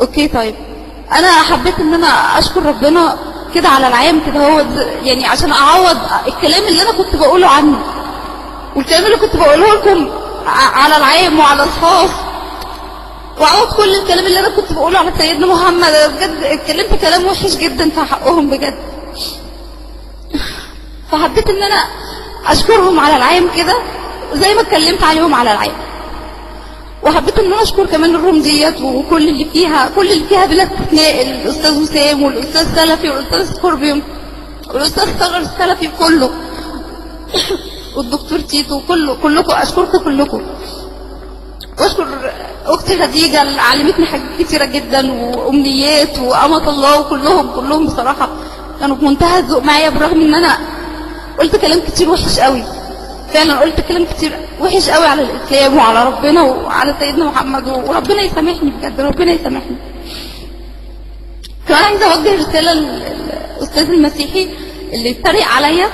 اوكي طيب. انا حبيت ان انا اشكر ربنا كده على العام كده، هو يعني عشان اعوض الكلام اللي انا كنت بقوله عنه والكلام اللي كنت بقوله لكم على العام وعلى الخاص، واعوض كل الكلام اللي انا كنت بقوله على سيدنا محمد. بجد اتكلمت كلام وحش جدا في حقهم بجد، فحبيت ان انا اشكرهم على العام كده زي ما اتكلمت عليهم على العام. وحبيت ان انا اشكر كمان الروم ديت وكل اللي فيها، كل اللي فيها بلا استثناء، الاستاذ وسام والاستاذ سلفي والاستاذ سكوربيوم والاستاذ ثغر السلفي كله والدكتور تيتو، كلكم اشكركم كلكم. واشكر اختي خديجه اللي علمتني حاجات كتيره جدا وامنيات وامة الله، كلهم بصراحه كانوا بمنتهى الذوق معايا، برغم ان انا قلت كلام كتير وحش قوي، فعلا قلت كلام كتير وحش قوي على الاسلام وعلى ربنا وعلى سيدنا محمد، وربنا يسامحني بجد، ربنا يسامحني. كمان عايزه اوجه رساله للاستاذ المسيحي اللي اتريق عليا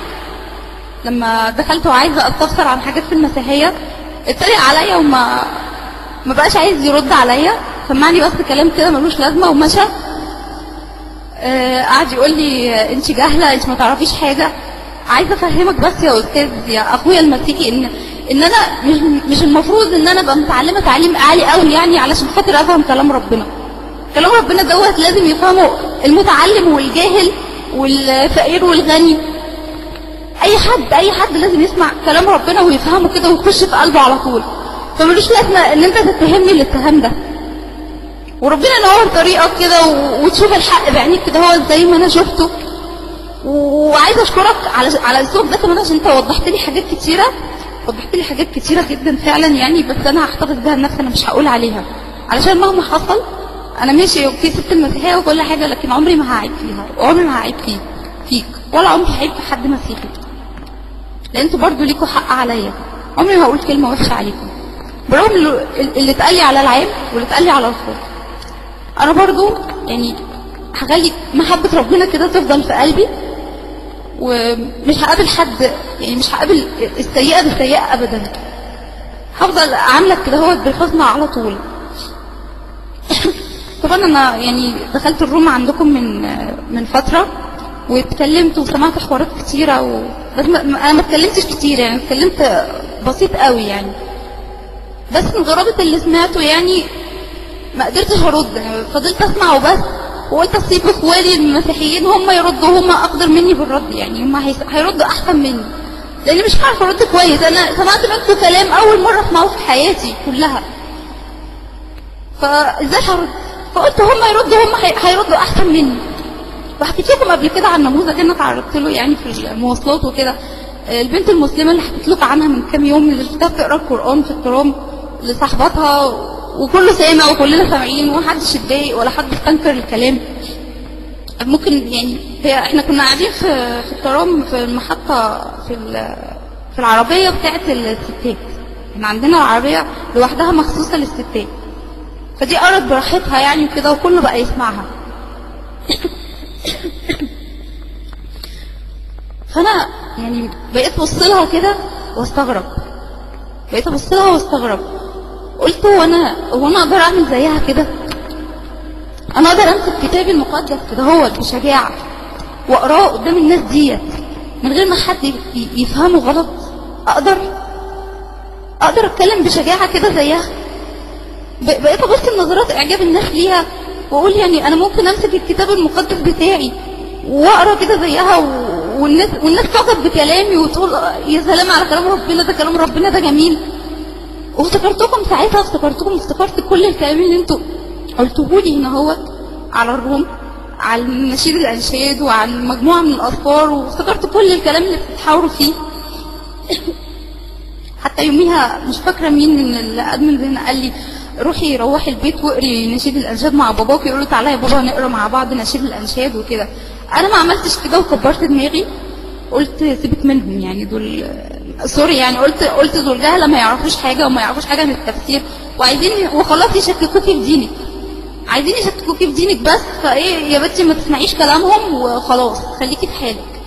لما دخلت وعايزه استفسر عن حاجات في المسيحيه، اتريق عليا وما بقاش عايز يرد عليا، سمعني بس كلام كده ملوش لازمه ومشى. قعد يقول لي انت جاهله، انت ما تعرفيش حاجه. عايزه افهمك بس يا استاذ يا اخويا المسيحي ان انا مش المفروض ان انا ابقى متعلمه تعليم عالي قوي يعني علشان خاطر افهم كلام ربنا. كلام ربنا دوت لازم يفهمه المتعلم والجاهل والفقير والغني، اي حد لازم يسمع كلام ربنا ويفهمه كده ويخش في قلبه على طول. فملوش لازمه ان انت تتهمني الاتهام ده، وربنا ينور طريقك كده وتشوف الحق بعينيك كده هو زي ما انا شفته. وعايزه اشكرك على الاسلوب ده كمان، عشان انت وضحت لي حاجات كتيره جدا فعلا يعني، بس انا هحتفظ بيها لنفسي، انا مش هقول عليها علشان مهما حصل انا ماشي في ست المسيحيه وكل حاجه، لكن عمري ما هعيب فيها وعمري ما هعيب فيك ولا عمري هعيب في حد مسيحي، لان انتوا برضو ليكوا حق عليا. عمري ما هقول كلمه وحشه عليكم، برغم اللي اتقال لي على العام واللي اتقال لي على الخاص. انا برضو يعني هخلي محبه ربنا كده تفضل في قلبي، ومش هقابل حد يعني، مش هقابل السيئه بالسيئه ابدا، هفضل عاملك كده هو بالحسنى على طول. طبعا انا يعني دخلت الروم عندكم من فتره واتكلمت وسمعت حوارات كتيره بس انا ما اتكلمتش كتير يعني، اتكلمت بسيط قوي يعني، بس من غرابه اللي سمعته يعني ما قدرتش ارد يعني، فضلت اسمع وبس، وقلت اسيب اخوالي المسيحيين هم يردوا، هم اقدر مني بالرد يعني، هم هيردوا احسن مني، لاني مش عارفه ارد كويس. انا سمعت منكم كلام اول مره اسمعه في حياتي كلها، فازاي هرد؟ فقلت هم يردوا، هم هيردوا احسن مني. وحكيت لكم قبل كده عن نموذج انا اتعرضت له يعني في المواصلات وكده، البنت المسلمه اللي حكيت لكم عنها من كام يوم، اللي شفتها بتقرا القران في الترام لصاحبتها وكله سامع وكلنا سامعين ومحدش اتضايق ولا حد استنكر الكلام. ممكن يعني احنا كنا قاعدين في الترام في المحطه في العربيه بتاعت الستات، احنا عندنا العربيه لوحدها مخصوصه للستات، فدي قرت براحتها يعني وكده وكله بقى يسمعها. فانا يعني بقيت ابص لها كده واستغرب، قلت هو انا اقدر اعمل زيها كده؟ انا اقدر امسك كتابي المقدس كده هو بشجاعه واقراه قدام الناس ديت من غير ما حد يفهمه غلط؟ اقدر اتكلم بشجاعه كده زيها؟ بقيت ابص لنظرات اعجاب الناس ليها واقول يعني انا ممكن امسك الكتاب المقدس بتاعي واقرا كده زيها والناس تعجب بكلامي وتقول يا سلام على كلام ربنا، ده كلام ربنا ده جميل. وافتكرتكم ساعتها، افتكرت كل الكلام اللي انتوا قلتوه لي هنا هو على الروم، على نشيد الانشاد وعلى مجموعه من الاذكار، وافتكرت كل الكلام اللي بتتحاوروا فيه. حتى يوميها مش فاكره مين من الادمن هنا قال لي روحي البيت واقري نشيد الانشاد مع باباك، يقول له تعالى يا بابا نقرا مع بعض نشيد الانشاد وكده. انا ما عملتش كده وكبرت دماغي، قلت سيبك منهم يعني، دول سوري يعني، قلت دول جهله ما يعرفوش حاجه وما يعرفوش حاجه عن التفسير وعايزين وخلاص يشككوكي في دينك، عايزين يشككوكي في دينك بس، فايه يا بنتي ما تسمعيش كلامهم وخلاص خليكي في حالك.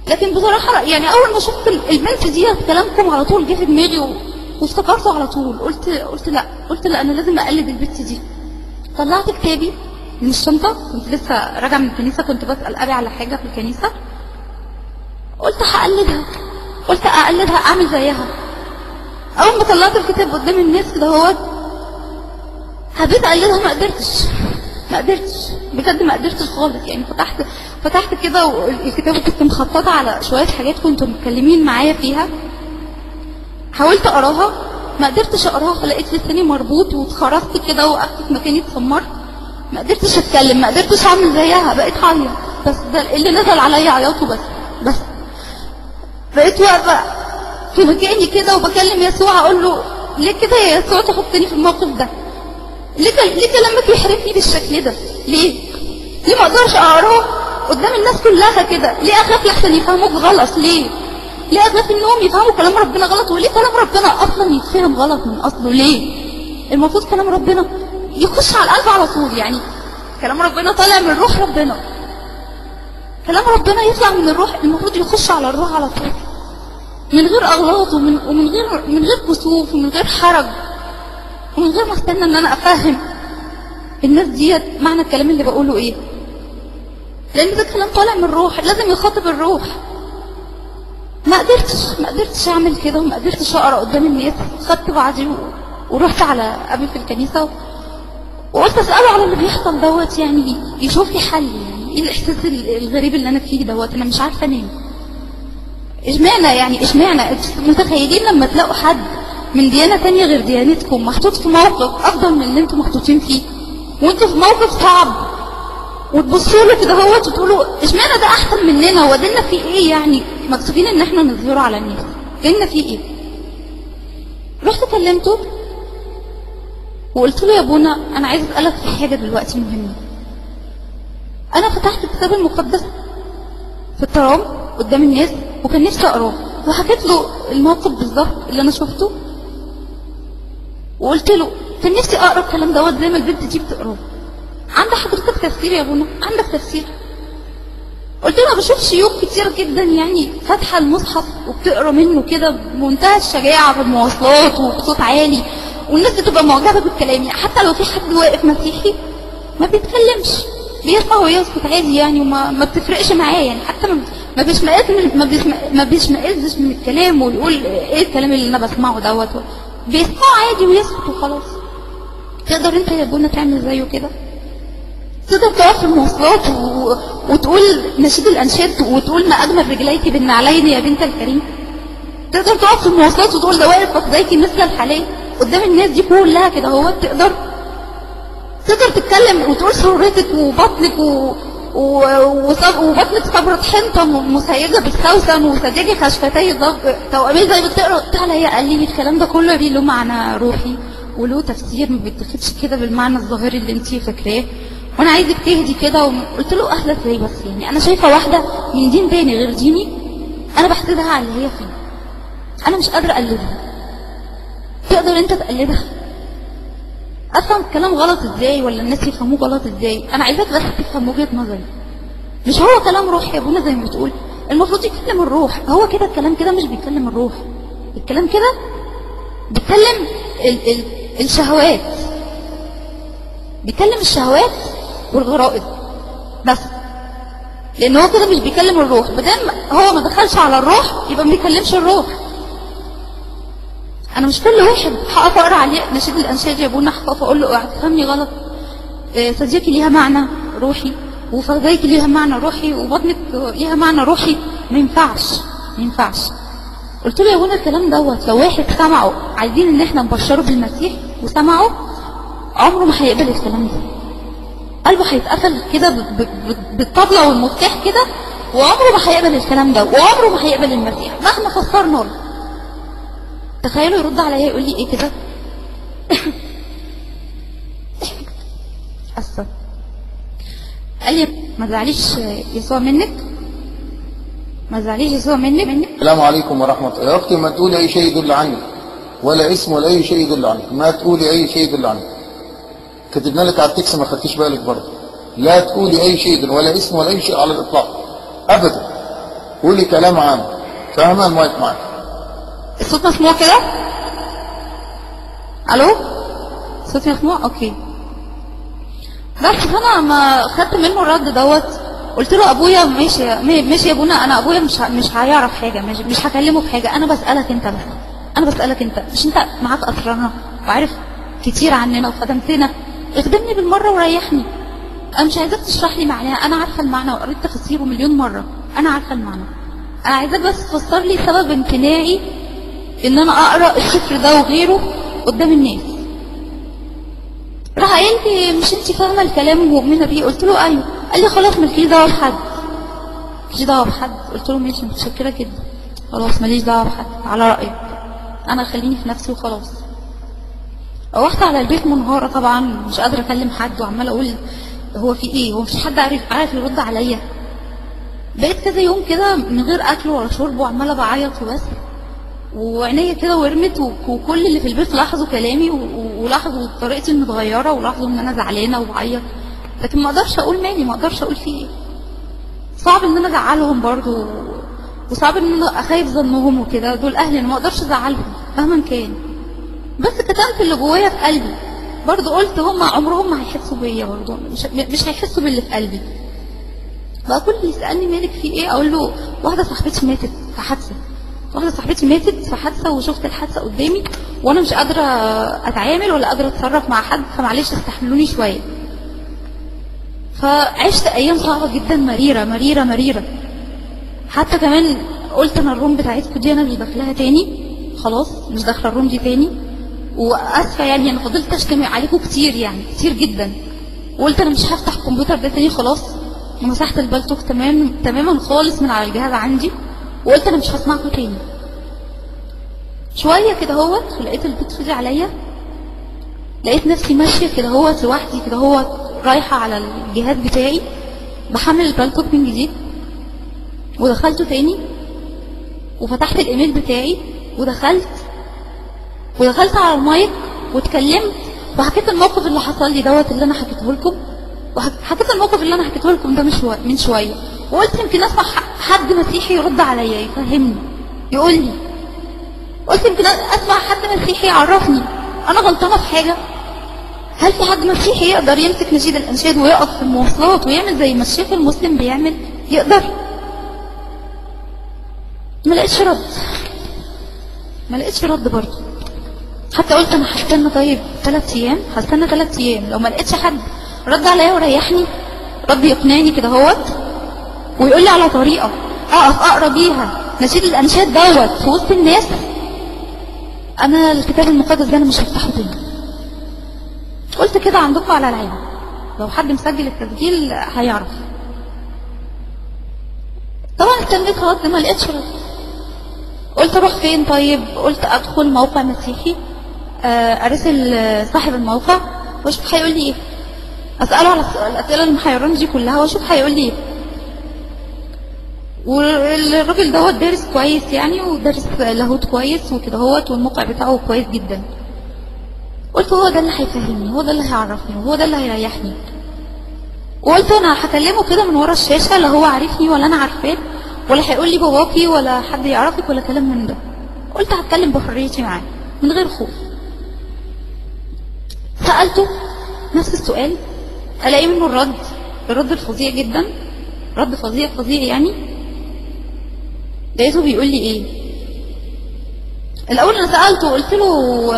لكن بصراحه يعني اول ما شفت البنت دي كلامكم على طول جه في دماغي وافتكرته على طول، قلت لا انا لازم اقلد البنت دي، طلعت كتابي من الشنطه، كنت لسه راجعه من الكنيسه، كنت بسال ابي على حاجه في الكنيسه، قلت هقلدها، قلت اقلدها اعمل زيها. اول ما طلعت الكتاب قدام الناس كده هو حبيت اقلدها، ما قدرتش بجد، ما قدرتش خالص. يعني فتحت كده والكتاب كنت مخططه على شويه حاجات كنتوا متكلمين معايا فيها، حاولت اقراها ما قدرتش اقراها، لقيت لساني مربوط واتخرجت كده وقفت في مكاني اتسمرت، ما قدرتش اتكلم، ما قدرتش اعمل زيها، بقيت عيط. بس ده اللي نزل عليا عياطه بس بقيت واقفه في مكاني كده وبكلم يسوع، اقول له ليه كده يا يسوع تحطني في الموقف ده؟ ليه كلامك يحرفني بالشكل ده؟ ليه ما اقدرش اقراه قدام الناس كلها كده؟ ليه اخاف لحسن يفهموك غلط؟ ليه اخاف انهم يفهموا كلام ربنا غلط؟ وليه كلام ربنا اصلا يتفهم غلط من اصله؟ ليه المفروض كلام ربنا يخش على القلب على طول؟ يعني كلام ربنا طالع من روح ربنا، كلام ربنا يطلع من الروح، المفروض يخش على الروح على طول من غير اغلاط ومن غير كسوف ومن غير حرج ومن غير ما استنى ان انا افهم الناس ديت معنى الكلام اللي بقوله ايه، لان ده كلام طالع من الروح، لازم يخاطب الروح. ما قدرتش اعمل كده وما قدرتش اقرا قدام الناس. خدت بعضي ورحت على ابي في الكنيسه وقلت اساله على اللي بيحصل دوت، يعني يشوف لي حل. يعني ايه الاحساس الغريب اللي انا فيه دوت؟ انا مش عارفه انام. اشمعنى متخيلين لما تلاقوا حد من ديانه تانية غير ديانتكم محطوط في موقف افضل من اللي انتم محطوطين فيه، وانتوا في موقف صعب، وتبصوا له كده هوت وتقولوا اشمعنى ده احسن مننا؟ هو ديننا فيه ايه؟ يعني مكسوفين ان احنا نظهره على الناس، ديننا فيه ايه؟ رحت كلمته وقلت له يا ابونا انا عايز اسالك في حاجه دلوقتي مهمه. انا فتحت الكتاب المقدس في الترام قدام الناس وكان نفسي اقراه، وحكيت له الموقف بالظبط اللي انا شفته، وقلت له كان نفسي اقرا الكلام دوت زي ما البنت دي بتقراه. عند حضرتك تفسير يا ابونا؟ عندك تفسير؟ قلت له انا بشوف شيوخ كتير جدا يعني فاتحه المصحف وبتقرا منه كده بمنتهى الشجاعه في المواصلات وبصوت عالي، والناس بتبقى معجبه بالكلام. يعني حتى لو في حد واقف مسيحي ما بيتكلمش، بيسمع ويسكت عادي يعني، وما بتفرقش معاه. يعني حتى ما بيشمئزش من الكلام ويقول ايه الكلام اللي انا بسمعه دوت، بيسمعه عادي ويسكت وخلاص. تقدر انت يا ابونا تعمل زيه كده؟ تقدر تقف في المواصلات وتقول نشيد الانشاد وتقول ما اجمل رجليك بالنعلين يا بنت الكريم؟ تقدر تقف في المواصلات وتقول ده واقف فخذيك مثل الحلال قدام الناس دي كلها كده؟ هو تقدر تتكلم وتقول سرورتك وبطنك وبطنك صبرة حنطة مسيجة بالسوسن وسداجي خشفتي توأمين زي بتقرا؟ تعالى قال لي الكلام ده كله له معنى روحي وله تفسير، ما بيتاخدش كده بالمعنى الظاهري اللي انتي فاكراه، وانا عايزك تهدي كده. قلت له اهدى ازاي بس؟ يعني انا شايفه واحده من دين تاني غير ديني انا بحسدها على اللي هي فيه، انا مش قادره اقلدها. تقدر انت تقلدها؟ افهم الكلام غلط ازاي ولا الناس يفهموه غلط ازاي؟ انا عايزاك بس تفهم وجهه نظري. مش هو كلام روح يا ابونا زي ما بتقول؟ المفروض يتكلم الروح. هو كده الكلام كده مش بيتكلم الروح، الكلام كده بيتكلم الشهوات، بيتكلم الشهوات والغرائز بس، لان هو كده مش بيكلم الروح. بدل هو ما دخلش على الروح يبقى ما بيكلمش الروح. انا مش كل واحد هقف اقرا عليه نشيد الانشاد يا ابونا هقف اقول له اوعى تفهمني غلط، صديقي ليها معنى روحي وفخذيك ليها معنى روحي وبطنك ليها معنى روحي. ما ينفعش. قلت له يا ابونا الكلام دوت لو واحد سمعه، عايزين ان احنا نبشره بالمسيح وسمعه، عمره ما هيقبل الكلام ده، قلبه هيتقفل كده بالطبلة والمفتاح كده، وعمره ما هيقبل الكلام ده، وعمره ما هيقبل المسيح مهما فسرنا له. تخيلوا يرد عليا يقول لي ايه كده؟ اسف. قال لي ما تزعليش يسوع منك، ما تزعليش يسوع منك. السلام عليكم ورحمه الله. يا اختي ما تقولي اي شيء يدل عنك، ولا اسم ولا اي شيء يدل عنك، ما تقولي اي شيء يدل عنك. كتبنا لك على التكس ما خدتيش بالك برضه. لا تقولي اي شيء يدل، ولا اسم ولا اي شيء على الاطلاق ابدا. قولي كلام عام. فاهمه؟ المايك معاك. الصوت مسموع كده؟ الو؟ الصوت مسموع؟ اوكي. بس فانا ما خدت منه الرد دوت، قلت له ابويا ماشي يا ابونا، انا ابويا مش هيعرف حاجه، مش هكلمه في حاجه، انا بسالك انت بس، انا بسالك انت، مش انت معاك اسرارنا وعارف كتير عننا وخدمتنا، اخدمني بالمره وريحني. انا مش عايزاك تشرح لي معناها، انا عارفه المعنى وقريت تفسيره مليون مره، انا عارفه المعنى، انا عايزاك بس تفسر لي سبب امتناعي ان انا اقرا السفر ده وغيره قدام الناس. راح قايل لي مش انت فاهمه الكلام ومؤمنه بيه؟ قلت له ايوه. قال لي خلاص مالكيش دعوه بحد، مالكيش دعوه بحد. قلت له ماشي متشكره جدا، خلاص ماليش دعوه بحد على رايك، انا خليني في نفسي وخلاص. روحت على البيت منهاره طبعا، مش قادره اكلم حد وعماله اقول هو في ايه، هو مفيش حد عارف يرد عليا. بقيت كذا يوم كده من غير اكل ولا شرب وعماله بعيط وبس، وعينيا كده ورمت، وكل اللي في البيت لاحظوا كلامي ولاحظوا طريقتي المتغيره ولاحظوا ان انا زعلانه وبعيط، لكن ما اقدرش اقول مالي، ما اقدرش اقول فيه ايه. صعب ان انا ازعلهم برضو، وصعب ان انا اخايف ظنهم وكده، دول اهلي انا ما اقدرش ازعلهم مهما كان. بس كتمت اللي جوايا في قلبي برضو، قلت هم عمرهم ما هيحسوا بيا برضو، مش هيحسوا باللي في قلبي. بقى كل اللي يسالني مالك في ايه اقول له واحده صاحبتي ماتت في حادثه، واحده صاحبتي ماتت في حادثه وشفت الحادثه قدامي وانا مش قادره اتعامل ولا قادره اتصرف مع حد، فمعلش استحملوني شويه. فعشت ايام صعبه جدا، مريره مريره مريره. حتى كمان قلت انا الروم بتاعتكم دي انا مش داخلها تاني، خلاص مش داخله الروم دي تاني، واسفه يعني انا فضلت اشتمي عليكم كتير يعني كتير جدا، وقلت انا مش هفتح الكمبيوتر ده تاني خلاص، ومسحت البلتوك تماما خالص من على الجهاز عندي، وقلت انا مش هسمعكم تاني. شويه كده هوت ولقيت البيت فاضي عليا، لقيت نفسي ماشيه كده هوت لوحدي كده هوت رايحه على الجهاز بتاعي بحمل البلتوك من جديد، ودخلته تاني وفتحت الايميل بتاعي ودخلت على المايك واتكلمت وحكيت الموقف اللي حصل لي دوت اللي انا حكيته لكم، وحكيت الموقف اللي انا حكيته لكم ده من شويه، وقلت يمكن اسمع حد مسيحي يرد عليا يفهمني يقول لي، قلت يمكن اسمع حد مسيحي يعرفني انا غلطانه في حاجه. هل في حد مسيحي يقدر يمسك نشيد الانشاد ويقف في المواصلات ويعمل زي ما الشيخ المسلم بيعمل؟ يقدر؟ ما لقيتش رد برضه. حتى قلت انا هستنى طيب 3 ايام، هستنى 3 ايام لو ما لقيتش حد رد عليا وريحني، رد يقنعني كده هوت ويقول لي على طريقه اقف اقرا بيها نشيد الانشاد دوت في وسط الناس، انا الكتاب المقدس ده انا مش هفتحه تاني. قلت كده عندكم على العين، لو حد مسجل التسجيل هيعرف. طبعا استنيت رد ما لقيتش رد. قلت اروح فين طيب؟ قلت ادخل موقع مسيحي ارسل صاحب الموقع واشوف هيقول لي ايه، اساله على الاسئله اللي محيراني دي كلها واشوف هيقول لي ايه. والراجل دوت دارس كويس يعني، ودارس لاهوت كويس وكده هوت، والموقع بتاعه كويس جدا. قلت هو ده اللي هيفهمني، هو ده اللي هيعرفني، وهو ده اللي هيريحني. وقلت انا هكلمه كده من ورا الشاشه، لا هو عارفني ولا انا عارفاه، ولا هيقول لي باباكي ولا حد يعرفك ولا كلام من ده. قلت هتكلم بحريتي معاه من غير خوف. سالته نفس السؤال، الاقي منه الرد الفظيع جدا، رد فظيع يعني. لقيته بيقول لي ايه؟ الاول انا سالته قلت له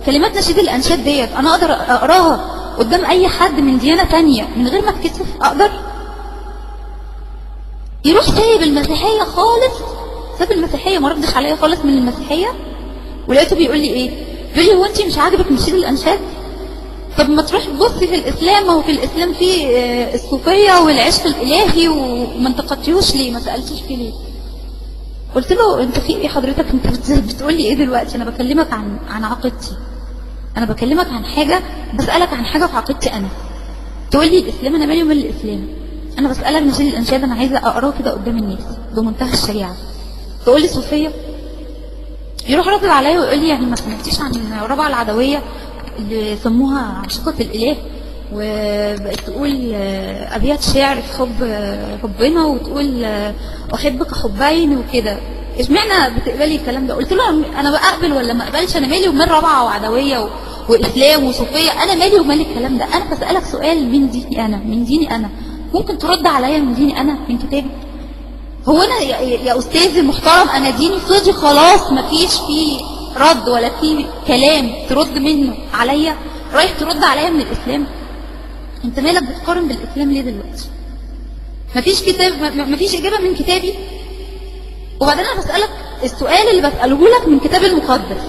كلمات نشيد الانشاد ديت انا اقدر اقراها قدام اي حد من ديانه ثانيه من غير ما اتكسف؟ اقدر؟ يروح سايب المسيحيه خالص، ساب المسيحيه ما ردش عليا خالص من المسيحيه. ولقيته بيقول لي ايه؟ بيقول لي هو انت مش عاجبك نشيد الانشاد؟ طب ما تروح تبصي في الاسلام، وفي الاسلام في الصوفيه والعشق الالهي وما انتقدتيهوش ليه؟ ما سالتيش فيه ليه؟ قلت له انت في ايه حضرتك؟ انت بتقول لي ايه دلوقتي؟ انا بكلمك عن عقيدتي، انا بكلمك عن حاجه، بسالك عن حاجه في عقيدتي انا، تقول لي الاسلام؟ انا مالي ومال الاسلام؟ انا بسالك نشيد الانشاد انا عايزه اقراه كده قدام الناس بمنتهى الشريعه، تقول لي صوفيه؟ يروح رد عليا ويقول لي يعني ما سمعتيش عن ربع العدويه اللي سموها عشيقه الاله، وبقت تقول ابيات شعر في حب ربنا، وتقول احبك حبين وكده، اشمعنى بتقبلي الكلام ده؟ قلت له انا بقبل ولا ما اقبلش، انا مالي ومال ربعه وعدويه واسلام وصوفيه، انا مالي ومال الكلام ده. انا بسالك سؤال من ديني انا، من ديني انا، ممكن ترد عليا من ديني انا، من كتابي؟ هو انا يا استاذي المحترم انا ديني فاضي خلاص، مفيش فيه رد ولا فيه كلام ترد منه عليا، رايح ترد عليا من الاسلام؟ انت مالك بتقارن بالاسلام ليه دلوقتي؟ مفيش كتاب، مفيش اجابه من كتابي. وبعدين انا بسالك السؤال اللي بساله لك من كتاب المقدس،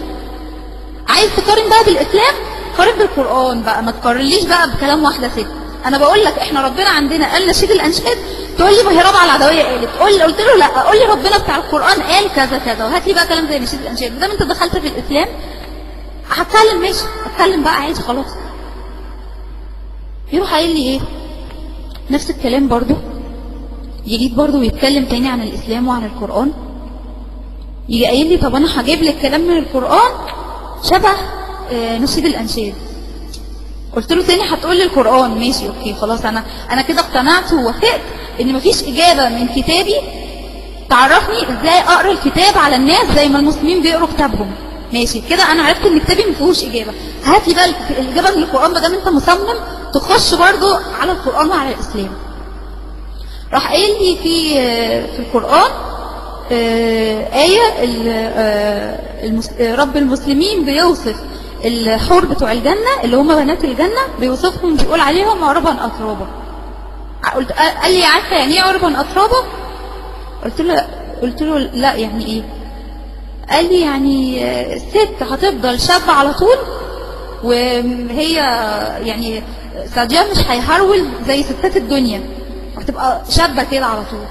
عايز تقارن بقى بالاسلام؟ قارن بالقران بقى، ما تقارنليش بقى بكلام واحده ست. انا بقول لك احنا ربنا عندنا قال نشيد الانشاد، تقول لي ما هي رابعه العدويه قالت، قلت له لا، قول لي ربنا بتاع القران قال كذا كذا، وهات لي بقى كلام زي نشيد الانشاد. ما دام انت دخلت في الاسلام هتكلم، ماشي هتكلم بقى عادي خلاص. يروح قايل لي ايه؟ نفس الكلام برضو، يجي برضو ويتكلم تاني عن الاسلام وعن القران، يجي قايل لي طب انا هجيب لك كلام من القران شبه نشيد الانشاد. قلت له تاني هتقول لي القران، ماشي اوكي خلاص، انا كده اقتنعت ووافقت ان مفيش اجابه من كتابي تعرفني ازاي اقرا الكتاب على الناس زي ما المسلمين بيقروا كتابهم. ماشي كده انا عرفت ان كتابي مفيهوش اجابه، هات لي بقى الاجابه من القران ما دام انت مصمم تخش برضو على القران وعلى الاسلام. راح قايل لي في القران آية رب المسلمين بيوصف الحور بتوع الجنة اللي هم بنات الجنة، بيوصفهم بيقول عليهم عربا أترابا. قال لي عارفة يعني ايه عربا أترابا؟ قلت له لا يعني ايه؟ قال لي يعني الست هتفضل شابة على طول، وهي يعني صديان مش هيهرول زي ستات الدنيا، هتبقى شابة كده على طول.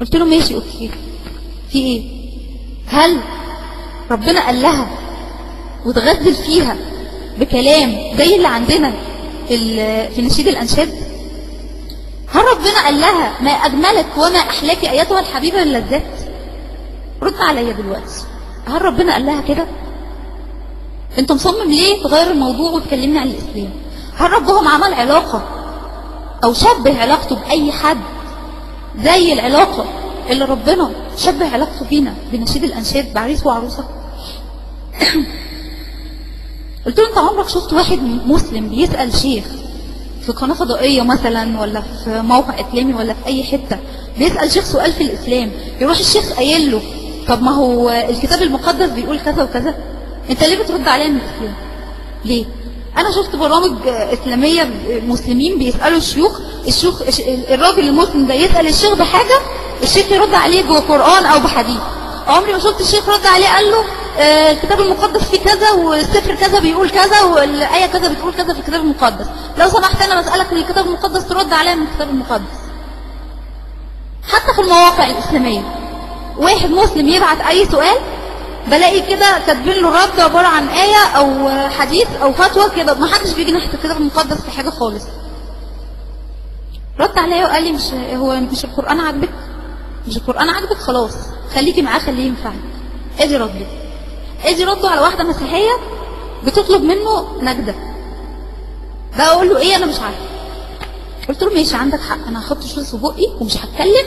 قلت له ماشي اوكي، في ايه؟ هل ربنا قال لها وتغزل فيها بكلام زي اللي عندنا في نشيد الانشاد؟ هل ربنا قال لها ما اجملك وما احلاك ايتها الحبيبه اللذات؟ رد عليا دلوقتي، هل ربنا قال لها كده؟ انت مصمم ليه تغير الموضوع وتكلمني عن الاسلام؟ هل ربهم عمل علاقه او شبه علاقته باي حد زي العلاقة اللي ربنا شبه علاقته فينا بنشيد الأنشاد بعريس وعروسة؟ قلت له انت عمرك شفت واحد مسلم بيسأل شيخ في قناة فضائية مثلا ولا في موقع إسلامي ولا في أي حتة بيسأل شيخ سؤال في الإسلام يروح الشيخ قايل له طب ما هو الكتاب المقدس بيقول كذا وكذا، انت ليه بترد عليا من الإسلام؟ ليه؟ أنا شفت برامج إسلامية مسلمين بيسألوا الشيوخ الراجل المسلم ده يسأل الشيخ بحاجة، الشيخ يرد عليه بقرآن أو بحديث. عمري ما شفت الشيخ رد عليه قال له الكتاب المقدس فيه كذا والسفر كذا بيقول كذا والآية كذا بتقول كذا في الكتاب المقدس، لو سمحت أنا بسألك من الكتاب المقدس ترد عليا من الكتاب المقدس. حتى في المواقع الإسلامية واحد مسلم يبعت أي سؤال بلاقي كده كاتبين له رد عبارة عن آية أو حديث أو فتوى كده، ما حدش بيجي ناحية الكتاب المقدس في حاجة خالص. رد عليا وقال لي مش القرآن عاجبك؟ مش القرآن عاجبك؟ خلاص خليكي معاه خليه ينفعك. ادي رده على واحدة مسيحية بتطلب منه نجدة. بقى اقول له ايه؟ انا مش عارفه. قلت له ماشي عندك حق، انا هحط شوز في بقي ومش هتكلم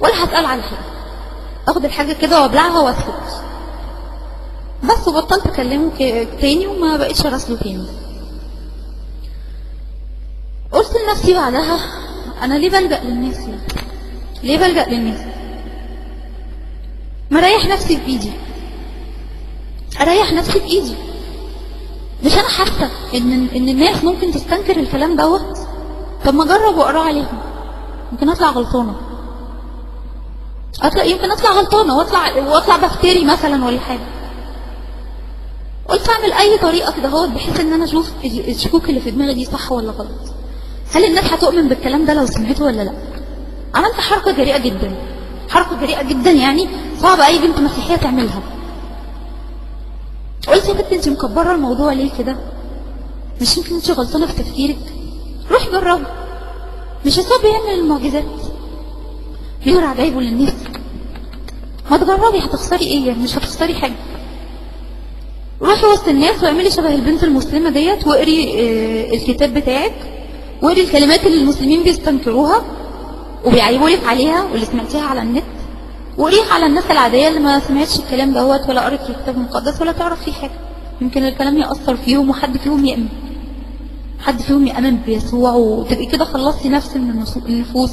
ولا هسأل على حاجة، اخد الحاجة كده وابلعها واسكت بس. وبطلت اكلمه تاني وما بقيتش اراسله تاني. قلت لنفسي بعدها انا ليه بلجأ للناس؟ ليه بلجأ للناس؟ ما اريح نفسي بايدي، اريح نفسي بايدي. مش انا حاسه ان الناس ممكن تستنكر الكلام دوت؟ طب ما اجرب واقراه عليهم، يمكن اطلع غلطانه، يمكن اطلع غلطانه واطلع بفتري مثلا ولا حاجه. قلت اعمل اي طريقه كده اهوت بحيث ان انا اشوف الشكوك اللي في دماغي دي صح ولا غلط، هل الناس هتؤمن بالكلام ده لو سمعته ولا لا. عملت حركه جريئه جدا، حركه جريئه جدا يعني صعب اي بنت مسيحيه تعملها. قلت يا بنت انت مكبره الموضوع ليه كده؟ مش يمكن انت غلطانه في تفكيرك؟ روح جربي، مش يسوع بيعمل المعجزات بيقول عجايبه للناس؟ ما تجربي، هتخسري ايه؟ مش هتخسري حاجه. روحي وسط الناس واعملي شبه البنت المسلمه ديت واقري الكتاب بتاعك، واقري الكلمات اللي المسلمين بيستنكروها وبيعيبوا لك عليها واللي سمعتيها على النت، وقريها على الناس العاديه اللي ما سمعتش الكلام دوت ولا قرت الكتاب المقدس ولا تعرف فيه حاجه. يمكن الكلام يأثر فيهم وحد فيهم يأمن، حد فيهم يأمن بيسوع، وتبقي كده خلصتي نفس من النفوس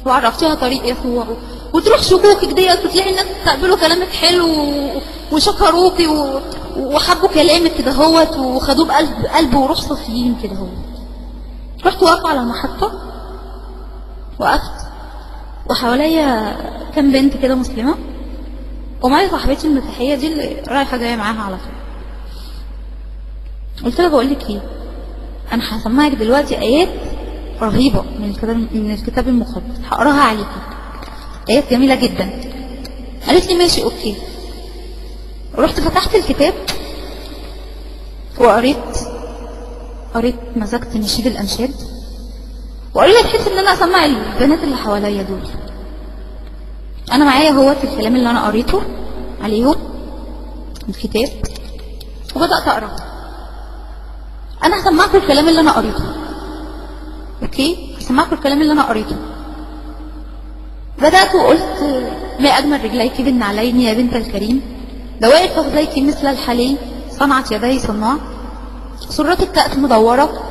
وعرفتيها طريق يسوع، وتروح شكوكك ديت وتلاقي الناس تقبلوا كلامك حلو وشكروكي وحبوا كلامك كده هوت وخدوه بقلب وروح صافيين كده هوت. رحت واقفة على المحطة، وقفت وحواليا كام بنت كده مسلمة، ومعايا صاحبتي المسيحية دي اللي رايحة جاية معاها على طول. قلت لها بقول لك ايه، انا هسمعك دلوقتي ايات رهيبة من الكتاب المقدس هقراها عليكي، ايات جميلة جدا. قالت لي ماشي اوكي. رحت فتحت الكتاب وقريت مزجت نشيد الانشاد، وقريت تحس ان انا اسمع البنات اللي حواليا دول. انا معايا هوت الكلام اللي انا قريته عليهم الكتاب، وبدات اقرا. انا هسمعكم الكلام اللي انا قريته، اوكي؟ هسمعكم الكلام اللي انا قريته. بدات وقلت ما اجمل رجليك بالنعلين يا بنت الكريم، دوائر فخذيك مثل الحلي صنعت يدي صناع، سرتك كأس مدورة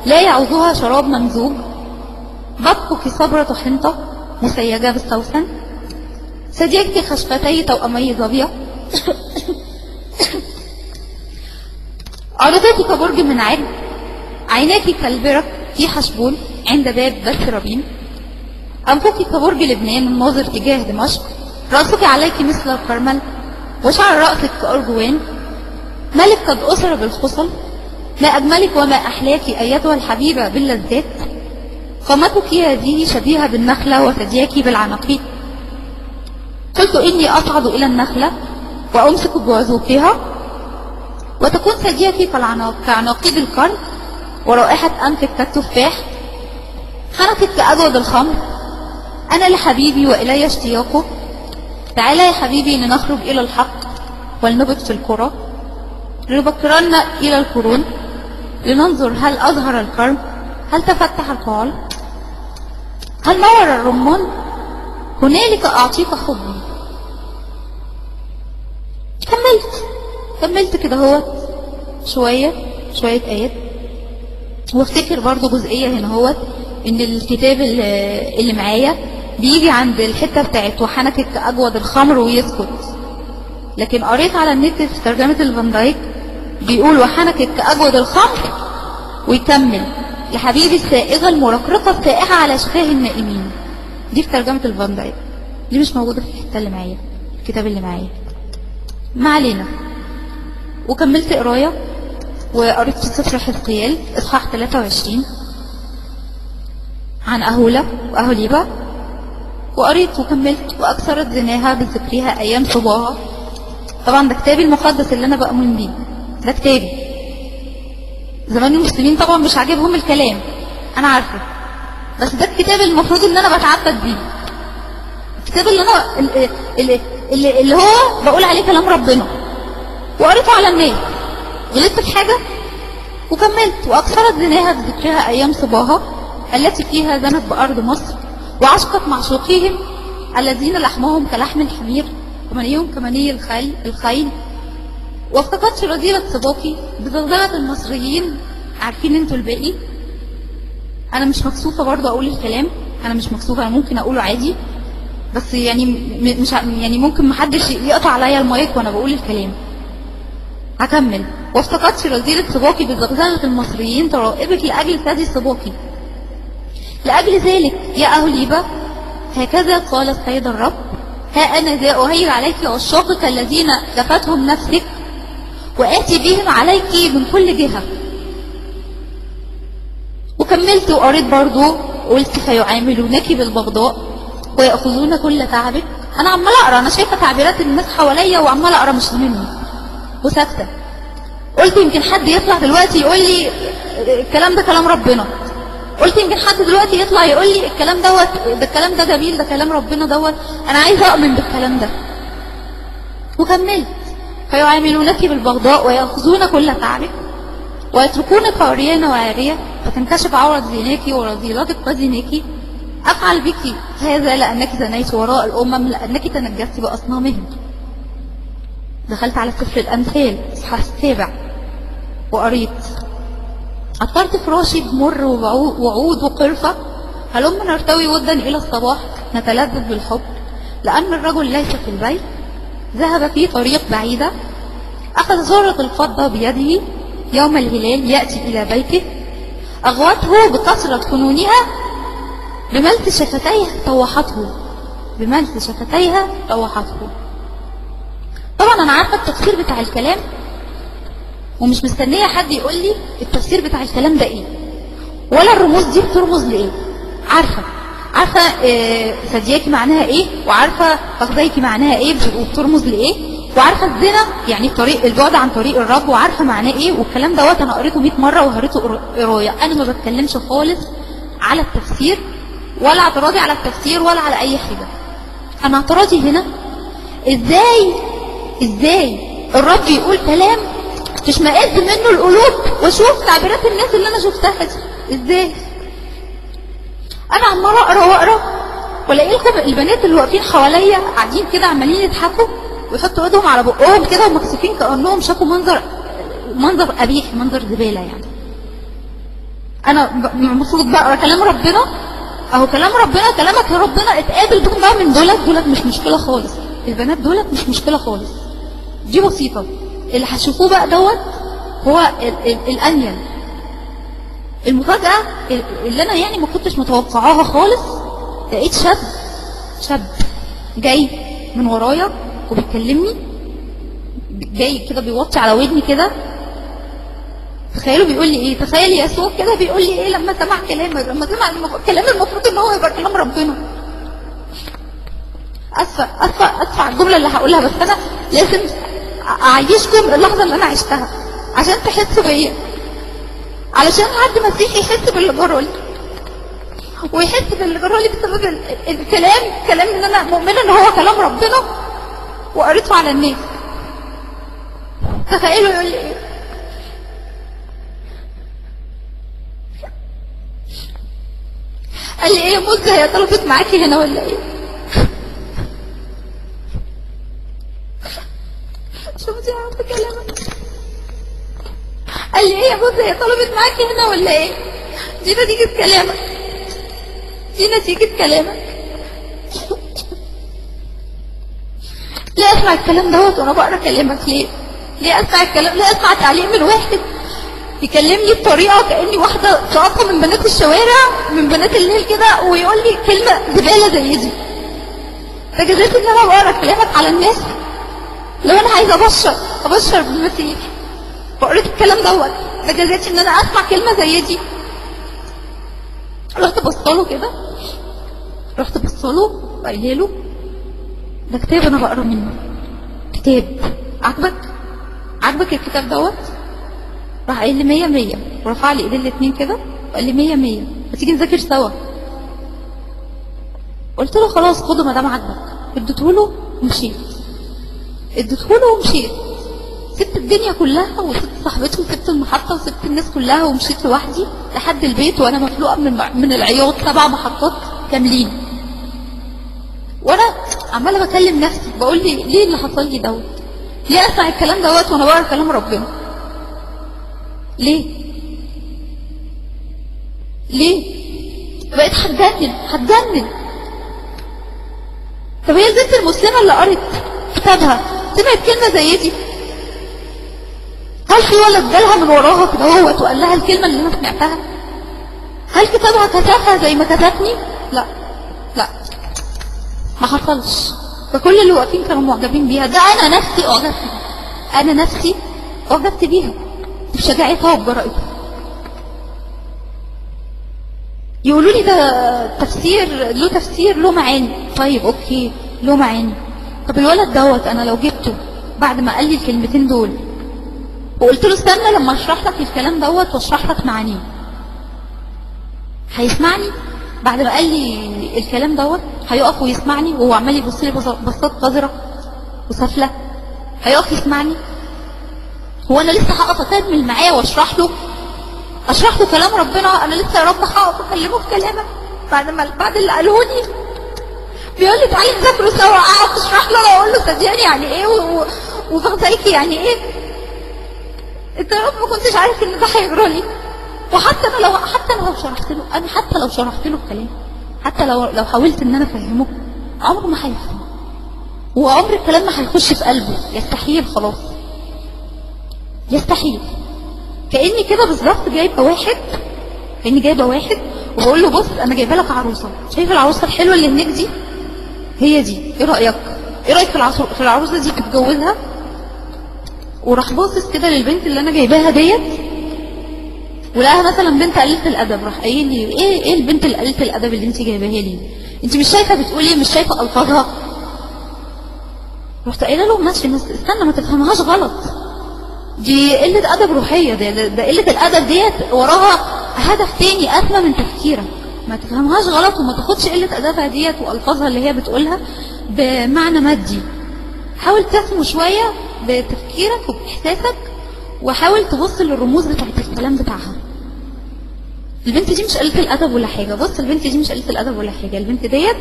لا يعوزها شراب ممزوج، بطنك صبرة حنطة مسيجة بالسوسن، ثدييك خشفتي توأمي ظبية، عرضتك كبرج من عرب، عيناك كالبرك في حشبون عند باب بث ربيم، أنفك كبرج لبنان الناظر تجاه دمشق، رأسك عليك مثل الكرمل وشعر رأسك كأرجوان، ملك قد أسر بالخصل، ما أجملك وما أحلاك أيتها الحبيبة باللذات، قامتك هذه شبيهة بالنخلة وثدياك بالعناقيد. قلت إني أصعد إلى النخلة وأمسك بوزوقها، وتكون ثدياك كعناقيد القرن، ورائحة أنفك كالتفاح، خنفك كأجود الخمر. أنا لحبيبي وإلي اشتياقه، تعالى يا حبيبي لنخرج إلى الحق ولنبت في القرى، لنبكرن إلى القرون، لننظر هل أظهر الكرم، هل تفتح القعال، هل نور الرمان، هنالك أعطيك حبي. كملت كده هو شوية آيات، وافتكر برضو جزئية هنا هو إن الكتاب اللي معايا بيجي عند الحتة بتاعت وحنكك كأجود الخمر ويسكت، لكن قريت على النت في ترجمة الفان دايك بيقول وحنكك كأجود الخمر ويكمل لحبيبي السائغة المرقرقة السائحة على شفاه النائمين. دي في ترجمة الفان دايك، دي مش موجودة في الحتة اللي معايا، الكتاب اللي معايا. ما علينا. وكملت قراية وقريت في سفر حزقيال اصحاح 23 عن أهولة وأهوليبة، وقريت وكملت وأكثرت زناها بذكرها أيام صباها. طبعا ده كتابي المقدس اللي أنا بأمن بيه، ده كتابي. زمان المسلمين طبعا مش عاجبهم الكلام، أنا عارفة، بس ده الكتاب المفروض إن أنا بتعبد بيه، الكتاب اللي أنا اللي هو بقول عليه كلام ربنا، وقريته على الناس. غلطت في حاجة وكملت. وأكثرت زناها بذكرها أيام صباها التي فيها زنت بأرض مصر، وعشقت معشوقيهم الذين لحمهم كلحم الحمير ومنيهم كمني الخيل، وافتقدت رذيلة صباكي بزغزغة المصريين. عارفين انتوا الباقي؟ انا مش مكسوفة برضه اقول الكلام، انا مش مكسوفة، انا ممكن اقوله عادي، بس يعني مش يعني ممكن محدش يقطع عليا المايك وانا بقول الكلام. هكمل. وافتقدت رذيلة صباكي بزغزغة المصريين ترائبك لأجل ثدي صباكي. لأجل ذلك يا أهوليبة هكذا قال السيد الرب، ها أنا ذا أهيج عليك عشاقك الذين كفتهم نفسك، وآتي بهم عليك من كل جهة. وكملت وقريت برضو، قلت فيعاملونك بالبغضاء ويأخذون كل تعبك. أنا عمال أقرأ، أنا شايفة تعبيرات الناس حواليا وعمال أقرأ مش مني وساكتة. قلت يمكن حد يطلع دلوقتي يقول لي الكلام ده كلام ربنا، قلت يمكن حد دلوقتي يطلع يقول لي الكلام دوت، ده الكلام ده جميل، ده كلام ربنا دوت، انا عايزه اؤمن بالكلام ده. وكملت فيعاملونك بالبغضاء ويأخذون كل تعبك ويتركونك عريانة وعارية، فتنكشف عورة زيناك ورذيلتك وزيناك. افعل بك هذا لانك زنيت وراء الامم، لانك تنجست باصنامهم. دخلت على سفر الامثال اصحاح 7 وقريت: عطرت فراشي بمر وعود وقرفة، هلم نرتوي ودا إلى الصباح نتلذذ بالحب، لأن الرجل ليس في البيت، ذهب في طريق بعيدة، أخذ زهرة الفضة بيده، يوم الهلال يأتي إلى بيته، أغوته بكثرة فنونها، بملس شفتيها طوحته، بملس شفتيها طوحته. طبعا أنا عارفة التفسير بتاع الكلام، ومش مستنية حد يقول لي التفسير بتاع الكلام ده ايه، ولا الرموز دي بترمز لايه. عارفة ثدياكي معناها ايه، وعارفة فخذيكي معناها ايه وبترمز لايه، وعارفة الزنا يعني طريق البعد عن طريق الرب، وعارفة معناه ايه، والكلام دوت انا قريته 100 مرة وقريته قرايه. انا ما بتكلمش خالص على التفسير، ولا اعتراضي على التفسير، ولا على اي حاجة. انا اعتراضي هنا ازاي الرب يقول كلام تشمئز منه القلوب، واشوف تعبيرات الناس اللي انا شفتها دي ازاي. انا عماله اقرا واقرا، والاقي لكم البنات اللي واقفين حواليا قاعدين كده عمالين يضحكوا ويحطوا ايدهم على بقهم كده ومكسوفين كانهم شافوا منظر قبيح، منظر زباله يعني. انا المفروض بقرا كلام ربنا، اهو كلام ربنا، كلامك يا ربنا، اتقابل بهم بقى من دولت مش مشكله خالص، البنات دولت مش مشكله خالص، دي بسيطه. اللي هتشوفوه بقى دوت هو الانيل. المفاجأة اللي انا يعني ما كنتش متوقعاها خالص، لقيت شاب جاي من ورايا وبيكلمني، جاي كده بيوطي على ودني كده. تخيلوا بيقول لي ايه، تخيل يسوع كده بيقول لي ايه لما سمع كلامك، لما سمع كلام المفروض ان هو يبقى كلام ربنا. اسفة على الجملة اللي هقولها، بس انا لازم اعيشكم اللحظة اللي انا عشتها عشان تحسوا بيا، علشان حد مسيحي يحس باللي جرالي، ويحس باللي جرالي بسبب كلام ان انا مؤمنة ان هو كلام ربنا وقريته على الناس. تخيلوا يقول لي ايه، قال لي ايه يا موزة، هي طلبت معاكي هنا ولا ايه؟ شفتي عارفة كلامك؟ قال لي ايه يا موزة، هي طلبت معاكي هنا ولا ايه؟ دي نتيجة كلامك، دي نتيجة كلامك. ليه اسمع الكلام دوت وانا بقرا كلامك؟ ليه اسمع الكلام؟ ليه اسمع تعليق من واحد يكلمني بطريقه كاني واحده شاطره من بنات الشوارع، من بنات الليل كده، ويقول لي كلمه زباله زي دي؟ فجزيت ان انا بقرا كلامك على الناس. لو انا عايزه ابشر بالمسيح وقريت الكلام دوت، فجزيت ان انا اسمع كلمه زي دي. رحت بصله كده، رحت بصله وقايله له ده كتاب انا بقرا منه، كتاب عجبك الكتاب دوت؟ راح قايل لي 100 100، ورفع لي ايدين الاثنين كده وقال لي 100 100، ما تيجي نذاكر سوا. قلت له خلاص خده ما دام عجبك. اديته له ومشيت، سبت الدنيا كلها وسبت صاحبتي وسبت المحطه وسبت الناس كلها ومشيت لوحدي لحد البيت وانا مفلوقه من العياط، 7 محطات كاملين. وانا عماله بكلم نفسي بقول لي ليه اللي حصل لي دوت؟ ليه اسمع الكلام دوت وانا بقرا كلام ربنا؟ ليه بقيت هتجنن. طب هي البنت المسلمه اللي قرت كتابها سمعت كلمه زي دي، هل في ولد جالها من وراها كده هوت وقال لها الكلمه اللي انا سمعتها؟ هل كتابها كتبها زي ما كتبني؟ لا ما حصلش. فكل اللي واقفين كانوا معجبين بيها، ده انا نفسي اعجبت بيها بشجاعتها وبجرأتها. يقولوا لي ده تفسير له معاني. طيب اوكي له معاني. طب الولد دوت انا لو جبته بعد ما قال لي الكلمتين دول وقلت له استنى لما اشرح لك الكلام دوت واشرح لك معانيه، هيسمعني؟ بعد ما قال لي الكلام دوت هيقف ويسمعني وهو عمال يبص لي بصات قذره وسافله؟ هيقف يسمعني؟ هو انا لسه هقف اكمل معاه واشرح له كلام ربنا؟ انا لسه يا رب هقف اكلمه في كلامك بعد اللي قاله لي؟ بيقول لي تعالي نذاكروا سوا، اقعد اشرح له انا اقول له صدقني يعني ايه وفخزيكي يعني ايه؟ انت يا رب ما كنتش عارف ان ده هيجرى لي. وحتى انا لو شرحت له، انا حتى لو شرحت له الكلام، حتى لو حاولت ان انا افهمه، عمره ما هيفهم، وعمر الكلام ما هيخش في قلبه. يستحيل، خلاص يستحيل. كاني كده بالظبط جايبه واحد وبقول له بص انا جايبه لك عروسه، شايف العروسه الحلوه اللي هناك دي؟ هي دي، ايه رايك في العروسه دي تتجوزها؟ وراح باصص كده للبنت اللي انا جايباها ديت، ولقاها مثلا بنت قليله الادب، راح قايل لي ايه البنت اللي قليله الادب اللي انت جايباها لي؟ انت مش شايفه بتقولي، مش شايفه الفاظها؟ رحت قايله له ماشي بس استنى ما تفهمهاش غلط، دي قله ادب روحيه، ده قله الادب ديت وراها هدف تاني اسمى من تفكيرك. ما تفهمهاش غلط وما تاخدش قله ادبها ديت والفاظها اللي هي بتقولها بمعنى مادي. حاول تفهم شويه بتفكيرك وباحساسك، وحاول تبص للرموز بتاعت الكلام بتاعها. البنت دي مش قلة الادب ولا حاجه، بص البنت دي مش قلة الادب ولا حاجه، البنت ديت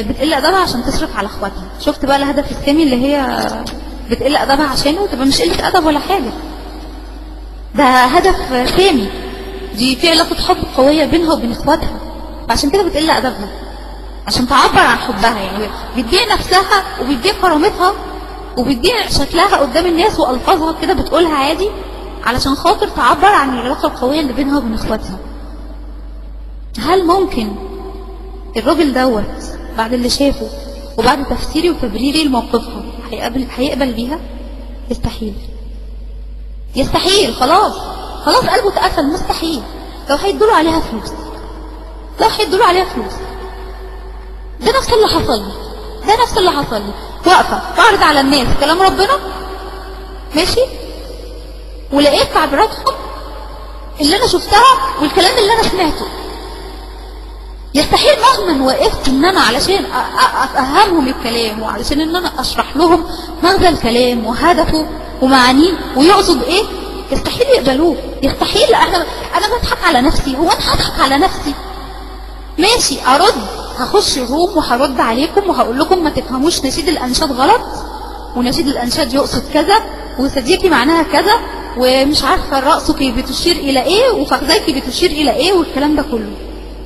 بتقل ادبها عشان تصرف على اخواتها. شفت بقى الهدف السامي اللي هي بتقل ادبها عشانه؟ تبقى مش قلة ادب ولا حاجه، ده هدف سامي، دي في علاقه حب قويه بينها وبين اخواتها، فعشان كده بتقل ادبها عشان تعبر عن حبها. يعني بتبيع نفسها وبتبيع كرامتها وبتبيع شكلها قدام الناس والفاظها كده بتقولها عادي علشان خاطر تعبر عن العلاقه القويه اللي بينها وبين اخواتها. هل ممكن الراجل دوت بعد اللي شافه وبعد تفسيري وتبريري لموقفها هيقبل بيها؟ يستحيل، يستحيل. خلاص قلبه اتقفل، مستحيل. لو هيدولوا عليها فلوس، ده نفس اللي حصل لي، واقفه بعرض على الناس كلام ربنا ماشي، ولقيت تعبيراتهم اللي انا شفتها والكلام اللي انا سمعته. يستحيل مهما وقفت ان انا علشان افهمهم الكلام وعلشان ان انا اشرح لهم مغزى الكلام وهدفه ومعانيه ويقصد ايه، يستحيل يقبلوه، يستحيل. انا بضحك على نفسي، هو انا هضحك على نفسي؟ ماشي ارد، هخش روم وهرد عليكم وهقول لكم ما تفهموش نشيد الانشاد غلط، ونشيد الانشاد يقصد كذا، وصديقي معناها كذا، ومش عارفه راسك بتشير الى ايه وفخذيك بتشير الى ايه والكلام ده كله.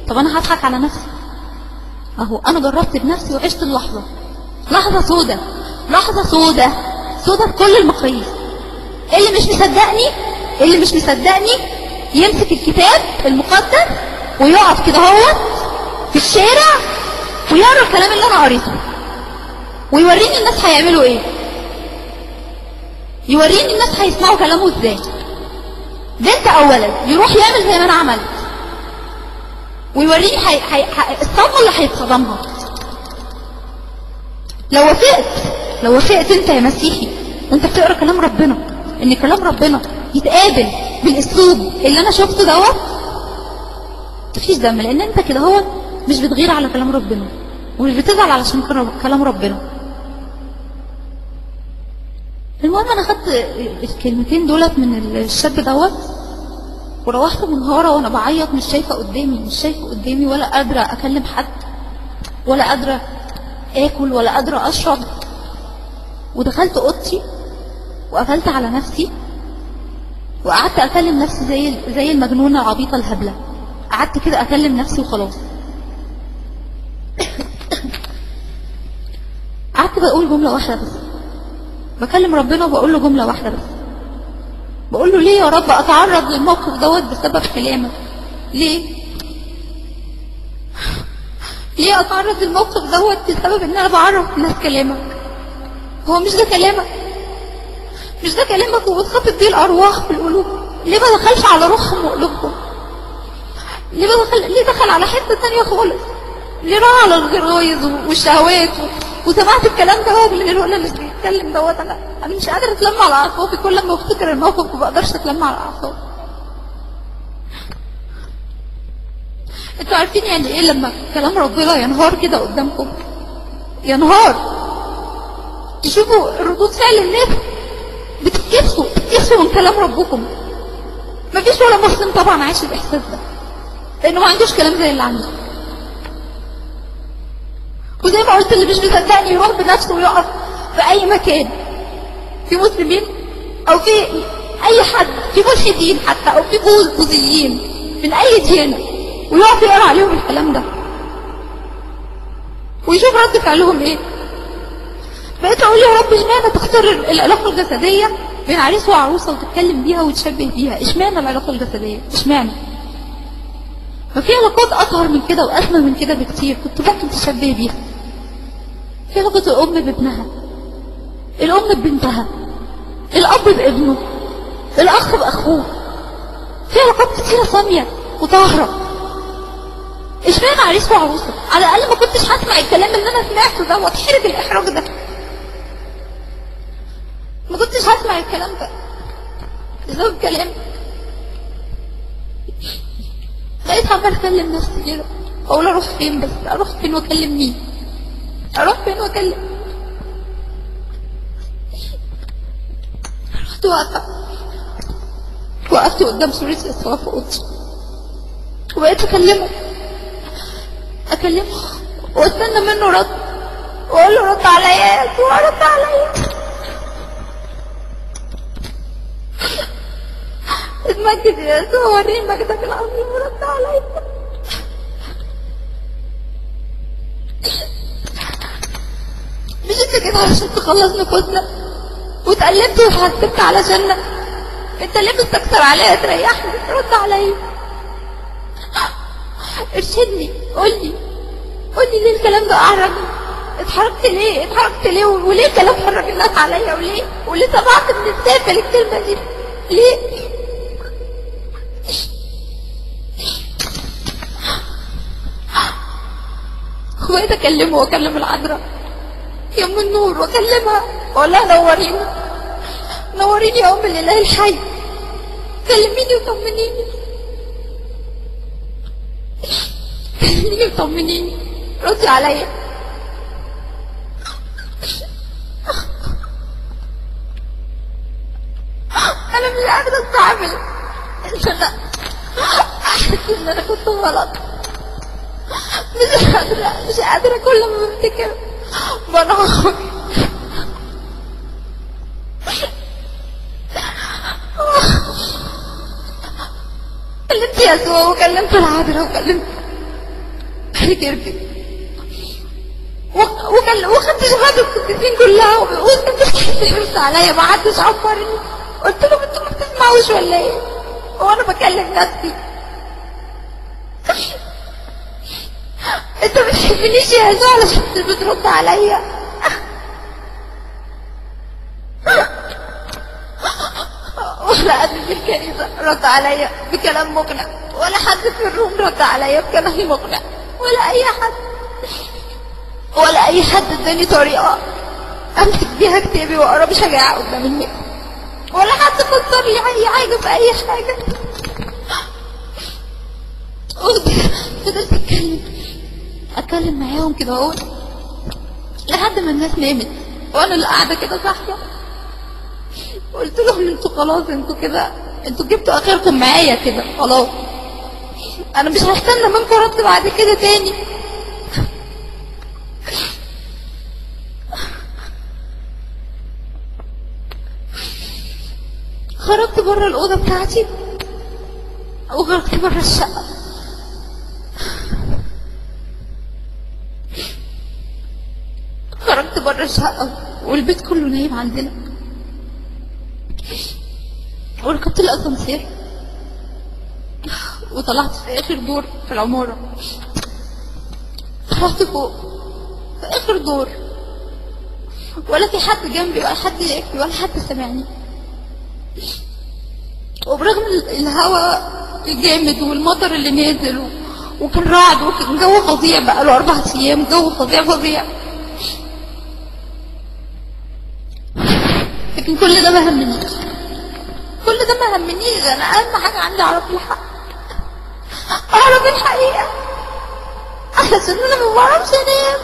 طب انا هضحك على نفسي؟ اهو انا جربت بنفسي وعشت اللحظه، لحظه سودة بكل المقاييس. اللي مش مصدقني يمسك الكتاب المقدس ويقف كده هو في الشارع ويقرا الكلام اللي انا قريته ويوريني الناس هيعملوا ايه، يوريني الناس هيسمعوا كلامه ازاي. بنت او ولد يروح يعمل زي ما انا عملت ويوريني الصدمه اللي هيتصدمها. لو وافقت انت يا مسيحي وانت بتقرا كلام ربنا ان كلام ربنا يتقابل بالاسلوب اللي انا شفته دوت، مفيش دم، لان انت كده هو مش بتغير على كلام ربنا ومش بتزعل علشان كلام ربنا. المهم انا خدت الكلمتين دولت من الشاب دوت وروحت منهارة وانا بعيط، مش شايفة قدامي ولا قادرة اكلم حد ولا قادرة اكل ولا قادرة اشرب. ودخلت اوضتي وقفلت على نفسي وقعدت اكلم نفسي زي المجنونة العبيطة الهبلة. قعدت كده اكلم نفسي وخلاص. قعدت بقول جملة واحدة بس، بكلم ربنا وبقول له جملة واحدة بس، بقول له ليه يا رب اتعرض للموقف دوت بسبب كلامك؟ ليه اتعرض للموقف دوت بسبب ان انا بعرف الناس كلامك؟ هو مش ده كلامك وبتخاطب بيه الارواح في القلوب؟ ليه ما دخلش على روحهم وقلوبهم؟ ليه دخل على حته ثانيه خالص؟ ليه راح على الغرايز والشهوات وسمعت الكلام دوت من الولد اللي بيتكلم دوت؟ انا مش قادره اتلم على اعصابي، كل ما بفتكر الموقف ما بقدرش اتلم على اعصابي. انتوا عارفين يعني ايه لما كلام ربنا ينهار كده قدامكم؟ ينهار، تشوفوا ردود فعل الناس بتتكسوا من كلام ربكم. مفيش ولا مسلم طبعا عايش الاحساس ده لانه ما عندوش كلام زي اللي عنده. وزي ما قلت اللي مش مصدقني يروح بنفسه ويقف في اي مكان في مسلمين او في اي حد في ملحدين حتى او في بوذيين من اي ديانه ويقف يقرا عليهم الكلام ده ويشوف رد فعلهم ايه. بقيت اقول يا رب اشمعنى تختار العلاقه الجسديه بين عريس وعروسه وتتكلم بيها وتشبه بيها؟ اشمعنى العلاقه الجسديه؟ اشمعنى؟ ففي علاقات اطهر من كده واسمى من كده بكتير كنت ممكن تشبه بيها. في علاقه الام بابنها، الام ببنتها، الاب بابنه، الاخ باخوه، في علاقات كتيره ساميه وطاهره. اشمعنى عريس وعروسه؟ على الاقل ما كنتش هسمع الكلام اللي انا سمعته ده واتحرج الاحراج ده. ما كنتش هسمع الكلام ده بسبب كلام. بقيت عمال اكلم نفسي كده اقول اروح فين، بس اروح فين واكلم مين؟ اروح فين واكلم؟ رحت وقفت قدام سورة يسوع في اوضتي وبقيت اكلمه واستنى منه رد واقول له رد عليا يا يسوع، رد عليا. اتمجد يا يسوع، وريني مجدك العظيم ورد عليا. مش انت كده علشان تخلص نفوسنا واتقلبت واتحسبت علشاننا؟ انت ليه بتستكتر عليا تريحني؟ رد عليا، ارشدني، قولي ليه الكلام ده اعرجني؟ اتحركت ليه وليه الكلام حرك الناس عليا؟ وليه سمعت من السافل الكلمه دي؟ ليه؟ وبقيت اكلمه واكلم العذراء يا ام النور واكلمها واقول لها نوريني يا ام الاله الحي، كلميني وطمنيني ردي عليا. انا مش قادره استحمل ان انا احس ان انا كنت غلط. مش قادره كل ما بفتكر بنهار. كلمت يسوع وكلمت العذراء وكلمت كربي وخدت شهادة القديسين كلها وكنت عليا، ما حدش عبرني. قلت لهم انتوا ما بتسمعوش ولا ايه؟ وانا بكلم نفسي. انت ما بتحبنيش يا يسوع علشان بترد عليا. ولا حد في الكنيسة رد عليا بكلام مقنع، ولا حد في الروم رد عليا بكلام مقنع، ولا اي حد اداني طريقة امسك بيها كتابي واقرا بشجاعة قدام الناس، ولا حد فسر لي اي حاجة في اي حاجة. فضلت اتكلم معاهم كده اهو لحد ما الناس نامت وانا اللي قاعدة كده صاحية. قلت لهم انتوا خلاص، انتوا جبتوا اخركم معايا كده خلاص، انا مش هستنى منكم رد بعد كده تاني. خرجت بره الأوضة بتاعتي وخرجت بره الشقة. خرجت بره الشقة والبيت كله نايم عندنا، وركبت الأسانسير وطلعت في آخر دور في العمارة. طلعت فوق في آخر دور، ولا في حد جنبي ولا حد يحكي ولا حد سمعني. وبرغم الهواء الجامد والمطر اللي نازل وكان رعد وكان جو فظيع، بقاله 4 أيام جو فظيع، لكن كل ده ما همنيش. انا اهم حاجه عندي اعرف الحقيقه علشان انا ما بعرفش انام.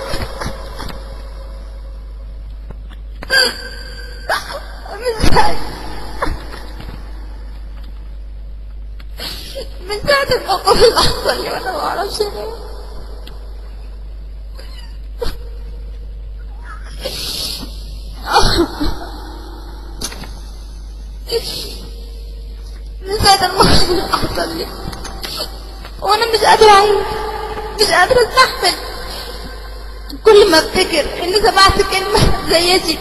من ساعة الموقف اللي حصل لي وانا ما بعرفش انام. وانسان الموقف اللي حصل لي، وانا مش قادره اعيش، مش قادره استحمل. كل ما افتكر اني سمعت كلمه زي دي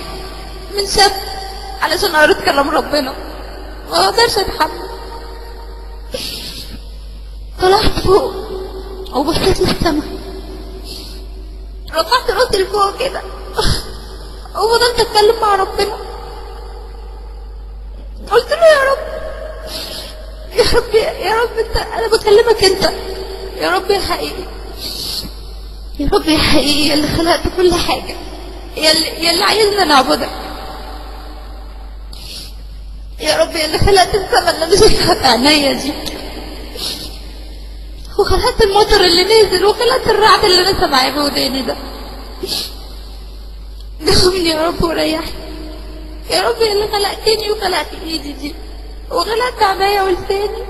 من شاب علشان قريت كلام ربنا ما اقدرش اتحمل. طلعت فوق وبصيت للسما، رفعت راسي لفوق كده وفضلت اتكلم مع ربنا. قلت له يا رب، يا رب، يا رب، انت، انا بكلمك انت يا رب يا حقيقي، يا رب يا حقيقي، يا اللي خلقت كل حاجه، يا اللي عايزنا نعبدك، يا رب يا اللي خلقت السما اللي انا شايفها بعينيا دي، وخلقت المطر اللي نزل، وخلقت الرعد اللي انا سامعاه بوداني ده. دعمني يا رب وريحني يا رب يا اللي خلقتني وخلقت ايدي دي وخلقت عينيا ولساني.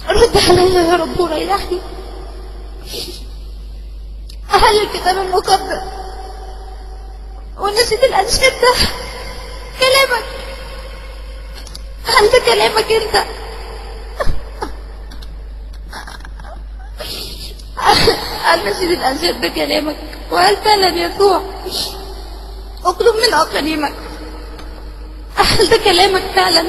رد عليا يا رب وريحني. أهل الكتاب المقدس ونسيت الأنشاد ده كلامك، هل ده كلامك انت؟ هل نسيت الأنشاد ده كلامك؟ وهل فعلا يسوع اطلب من أقاليمك؟ هل ده كلامك فعلا؟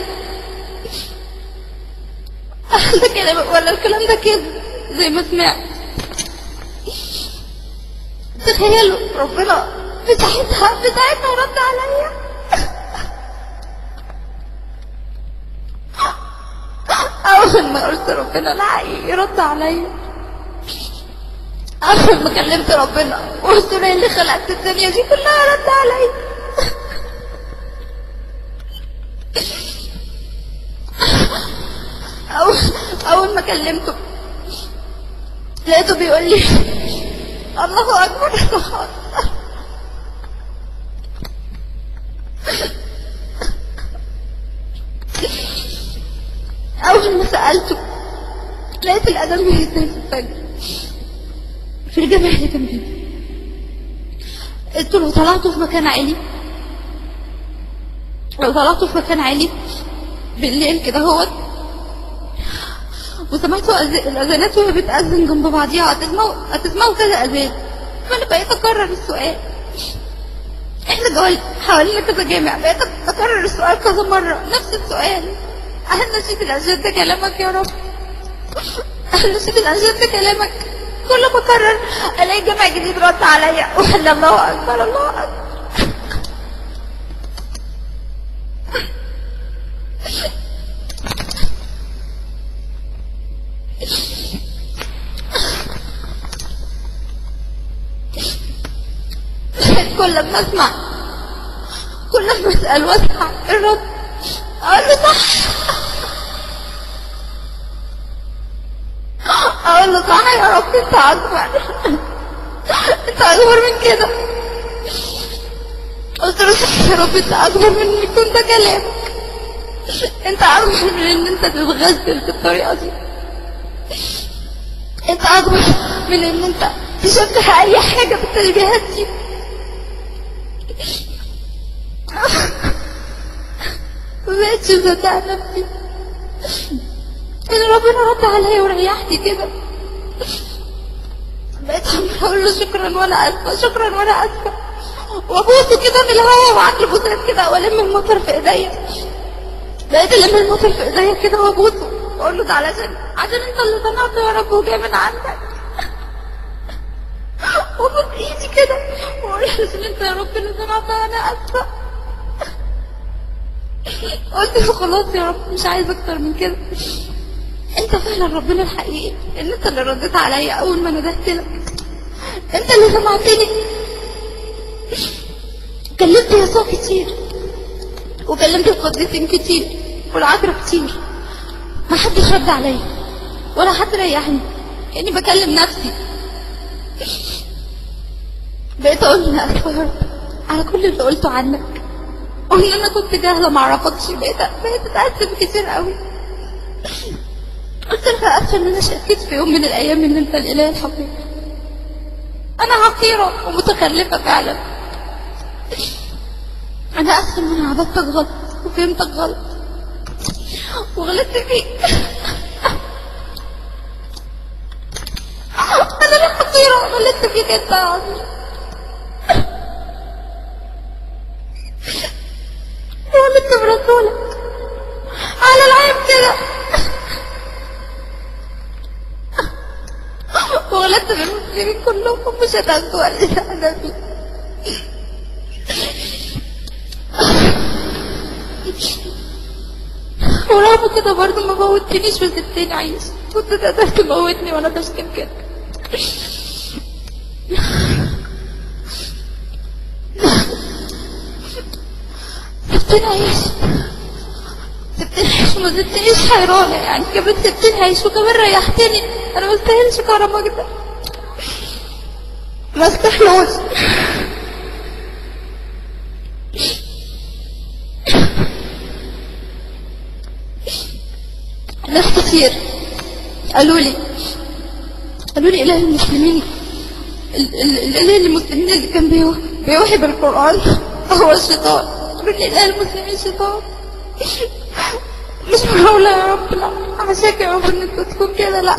هل ده كلامك ولا الكلام ده كذب زي ما سمعت؟ تخيلوا ربنا بتاعتها رد عليا. أول ما قلت ربنا الحقيقي رد عليا، أول ما كلمت ربنا وقلت له اللي خلقت الدنيا دي كلها رد عليا. أول ما كلمته لقيته بيقول لي الله أكبر الله أكبر. أول ما سألته لقيت الأذان بيهتم في الفجر في الجامع اللي جنبي. قلت له طلعته في مكان عالي، لو طلعته في مكان عالي بالليل كده هو وسمعتوا الأذانات وهي بتأذن جنب بعضيها، هتسمعوا كذا أذان. فأنا بقيت أكرر السؤال، احنا حوالينا كذا جامع، بقيت أكرر السؤال كذا مرة، نفس السؤال. هل نسيت الأنشاد ده كلامك يا رب؟ هل نسيت الأنشاد ده كلامك؟ كل ما أكرر ألاقي جامع جديد رد عليا وقال الله أكبر الله أكبر. كل ما اسمع، كل ما اسال واسمع الرد اقول له صح، اقول له صح يا رب، انت اكبر، انت اكبر من كده. قلت له صح يا رب، انت اكبر من ان يكون ده كلامك، انت اكبر من ان انت تتغزل بالطريقه دي، انت اكبر من ان انت تشبه اي حاجه بالتشبيهات دي. مبقتش مصدقة نفسي ان ربنا رد عليا وريحني كده. مبقتش اقول له شكرا وانا اسفه، شكرا وانا اسفه، وابوسه كده في الهوا وعقل بوسات كده، والم المطر في ايديا. بقيت الم المطر في ايديا كده وابوسه واقول له ده عشان انت اللي صنعته يا رب وجاي من عندك. وابوس ايدي كده واقول له عشان انت يا رب اللي صنعته، انا اسفه. قلت له خلاص يا رب مش عايز اكتر من كده، انت فعلا ربنا الحقيقي، ان انت اللي رديت عليا اول ما ندهت لك، انت اللي سمعتني. كلمت يسوع كتير وكلمت القديسين كتير والعذراء كتير، ما حدش رد عليا ولا حد ريحني، اني بكلم نفسي. بقيت اقول له اسف يا رب على كل اللي قلته عنك، وان انا كنت جاهله ما اعرفكش. بقيت اتاسف كتير قوي. قلت لها اسفه ان انا شكيت في يوم من الايام ان انت الاله الحقيقي، انا حقيره ومتخلفه فعلا، انا اسفه ان انا عبدتك غلط وفهمتك غلط، وغلطت فيك. انا اللي خطيرة، غلطت فيك انت يا عظيم. غلطت برسولك على العيب كده، وغلطت بالمسلمين كلهم، مش هتاخدوا ولا انا فيه. ورغم كده برضه ما موتنيش وسبتني عايش. كنت تقدر تموتني وانا بشتم كده. سبتني عايش، سبتني عايش وما سبتنيش حيرانة يعني، كمان سبتني عايش وكمان ريحتني. انا ما استاهلش كرمك ده، ما استحلوش. ناس كتير قالوا لي إله المسلمين، الإله المسلمين اللي كان بيوحي بالقرآن هو الشيطان. قالوا لي إله المسلمين شيطان. مش معقولة يا رب، لا عشاك يا رب إن أنت تكون كده، لا.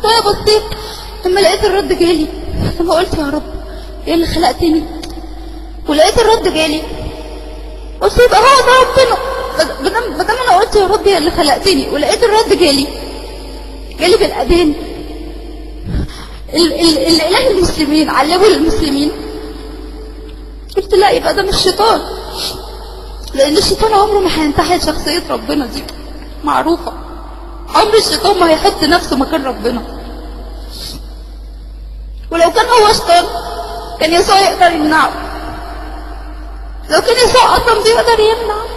فأنا بصيت لما لقيت الرد جالي، لما قلت يا رب إيه اللي خلقتني، ولقيت الرد جالي، قلت يبقى هو ده ربنا. بدل انا قلت يا رب يا اللي خلقتني ولقيت الرد جالي بالاذان. الاله المسلمين علموا للمسلمين. قلت لا، يبقى ده مش شيطان، لان الشيطان عمره ما هينتحل شخصيه ربنا، دي معروفه. عمر الشيطان ما هيحط نفسه مكان ربنا. ولو كان هو شيطان كان يسوع يقدر يمنعه. لو كان يسوع اصلا بيقدر يمنع،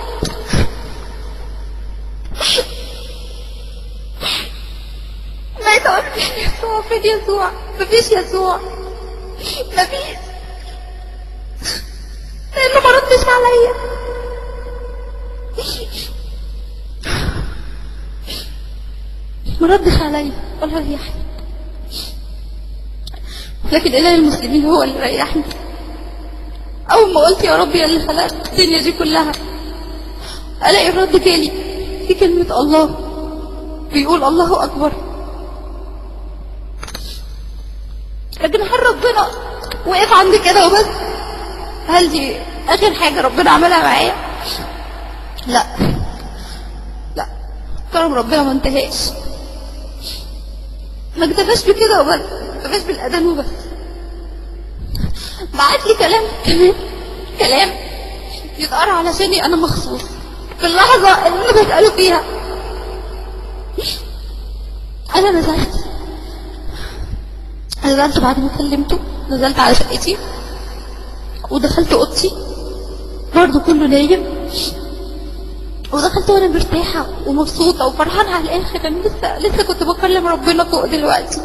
ما يتقول فين يسوع، فين يسوع؟ مفيش يسوع، مفيش، لانه ما ردش عليا. ما ردش عليا ولا ريحني، لكن اله المسلمين هو اللي ريحني. اول ما قلت يا رب يا اللي خلقت الدنيا دي كلها، الاقي الرد جالي في كلمة الله، بيقول الله اكبر. لكن هل ربنا وقف عند كده وبس؟ هل دي اخر حاجة ربنا عملها معايا؟ لا لا، كرم ربنا ما انتهاش، ما اكتفاش بكده وبس، ما اكتفاش بالاذان وبس، بعت لي كلام كمان، كلام يتقرا علشاني انا مخصوص في اللحظه اللي انا بساله فيها. انا نزلت بعد ما كلمته، نزلت على شقتي ودخلت اوضتي برضه كله نايم، ودخلت وانا مرتاحه ومبسوطه وفرحانه على الاخر. انا لسه كنت بكلم ربنا فوق دلوقتي،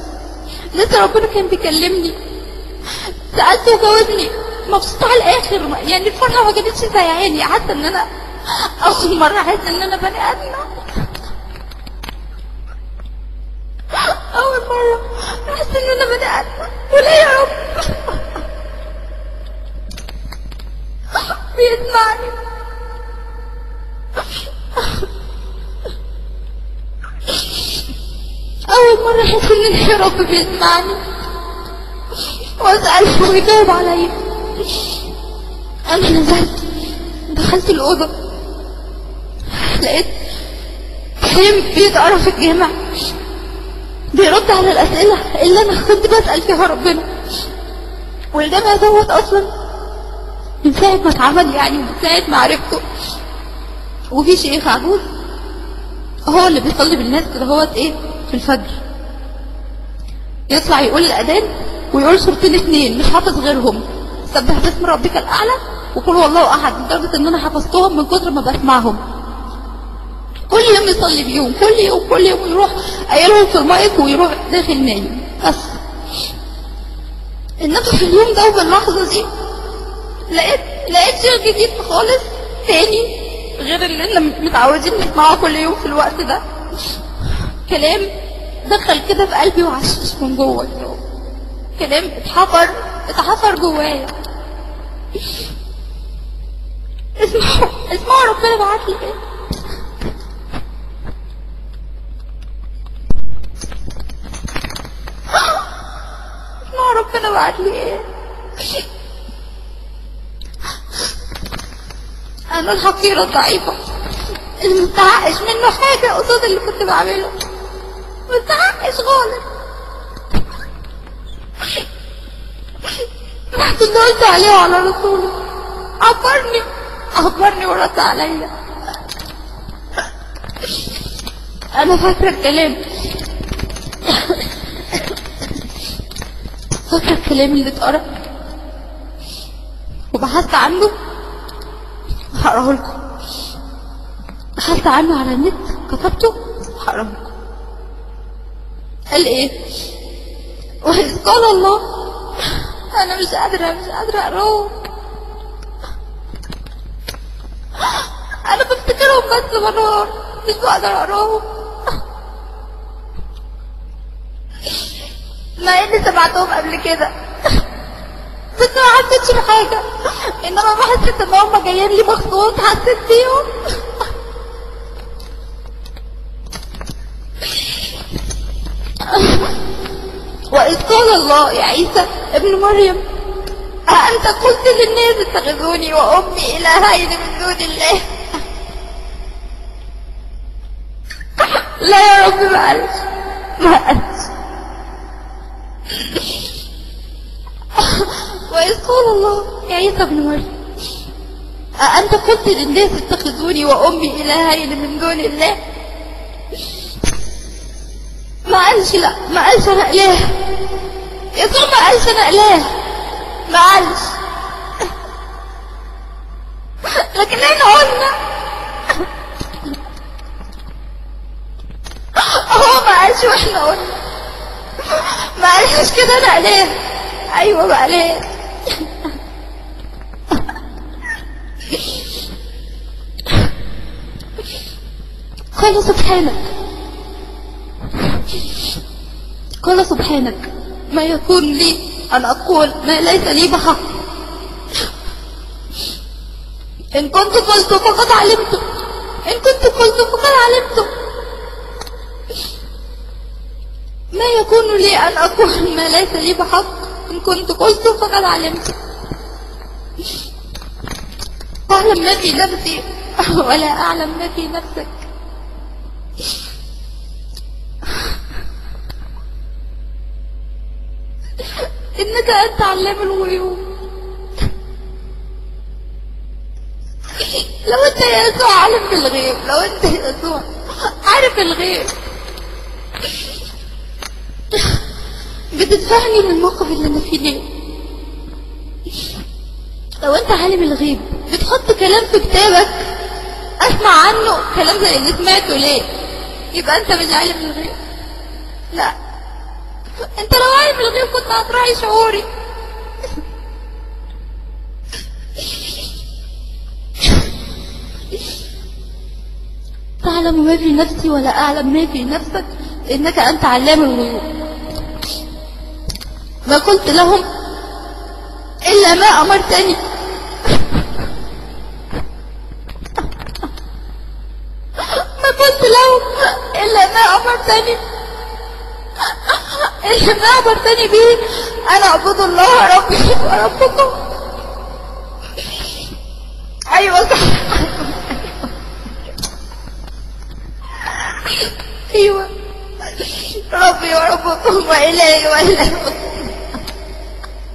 لسه ربنا كان بيكلمني، سألته وجاوبني، مبسوطة على الآخر. يعني الفرحة ما جابتش زي عيني، حاسة إن أنا أول مرة أحس إن أنا بني آدمة، أول مرة أحس إن أنا بني آدمة. وليه يا رب بيسمعني؟ أول مرة أحس إن يا رب بيسمعني واسأله ويجاوب عليا. انا نزلت دخلت الأوضة، لقيت حسين بيتقرا في الجامع بيرد على الأسئلة اللي انا كنت بسأل فيها ربنا. والجامع دوت اصلا من ساعة ما اتعمل، يعني من ساعة ما عرفته، وفي شيخ عجوز هو اللي بيصلي بالناس كده هوت ايه في الفجر، يطلع يقول الأذان ويقول سورتين 2 مش حافظ غيرهم، سبح باسم ربك الأعلى وقل هو الله أحد، لدرجة إن أنا حفظتهم من كتر ما بسمعهم. كل يوم يصلي بيهم، كل يوم يروح قايلهم في المايك ويروح داخل نايم. بس إنما في اليوم ده وفي اللحظة دي لقيت شيء جديد خالص تاني غير اللي احنا متعودين نسمعه كل يوم في الوقت ده. كلام دخل كده في قلبي وعشش من جوه، كلام اتحفر جوايا. اسمعوا ربنا بعت لي ايه. اسمعوا ربنا بعت لي ايه. انا الحقيرة الضعيفة اللي مستحقش منه حاجة قصاد اللي كنت بعمله، مستحقش خالص. رحت اللي قلت عليه وعلى رسوله عبرني ورد عليا. انا فاكرة الكلام، فاكرة الكلام اللي اتقرأ وبحثت عنه، هقراه لكم. بحثت عنه على النت، كتبته، هقراه لكم. قال ايه؟ وإذ قال الله، انا مش قادرة اقراه، انا بفتكرهم بس مرار، مش بقدر اقراهم، مع اني سمعتهم قبل كده بس ما حسيتش بحاجة. انما ما حسيت ان هم جايين لي مخصوص، حسيت بيهم. وإذ قال الله يا عيسى ابن مريم أأنت قلت للناس اتخذوني وأمي إلهين من دون الله؟ لا يا رب معلش، وإذ قال الله يا عيسى ابن مريم أأنت قلت للناس اتخذوني وأمي إلهين من دون الله؟ ما قالش لا، ما قالش أنا إله. يسوع ما قالش أنا إله، ما قالش. لكن احنا قلنا هو ما قالش واحنا قلنا، ما قالش كده أنا إله. أيوة بقى إله. قال سبحانك ما يكون لي أن أقول ما ليس لي بحق، إن كنت قلت فقد علمت، ما يكون لي أن أقول ما ليس لي بحق، إن كنت قلت فقد علمت. تعلم ما في نفسي ولا أعلم ما في نفسك. إنك أنت علام الغيوب. لو أنت يا يسوع عالم بالغيب، لو أنت يا يسوع عارف الغيب، بتدفعني للموقف اللي أنا فيه ليه؟ لو أنت عالم الغيب بتحط كلام في كتابك أسمع عنه كلام زي اللي سمعته ليه؟ يبقى أنت مش عالم الغيب. لا، انت لو عالم الغيب كنت هتراعي شعوري. تعلم ما في نفسي ولا اعلم ما في نفسك، انك انت علام الغيوب. ما قلت لهم الا ما امرتني. ما قلت لهم الا ما امرتني به أن أعبد الله ربي وربكم. أيوة صح. أيوة، ربي وربكم وإلهي وإلهكم.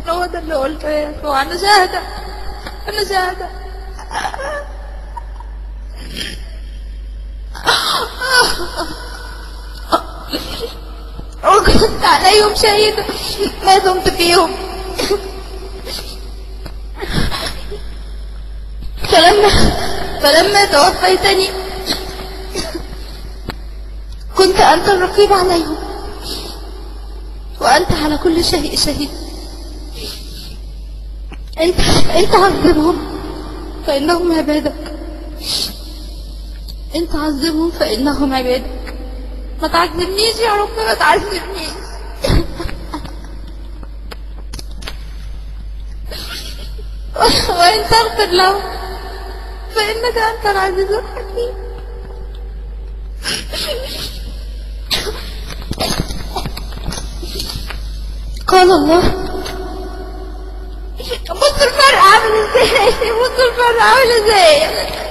هو ده اللي قلته يا يسوع. أنا شاهدة. وكنت عليهم شهيدة ما دمت فيهم. فلما توفيتني كنت أنت الرقيب عليهم، وأنت على كل شيء شهيد. أنت عذبهم فإنهم عبادك. أنت عذبهم فإنهم عبادك. ما تعذبنيش يا رب، ما تعذبنيش. وإن تغفر لهم إنك أنت العزيز الحكيم. قال الله. بص الفرق عامل ازاي، بص الفرق عامل ازاي.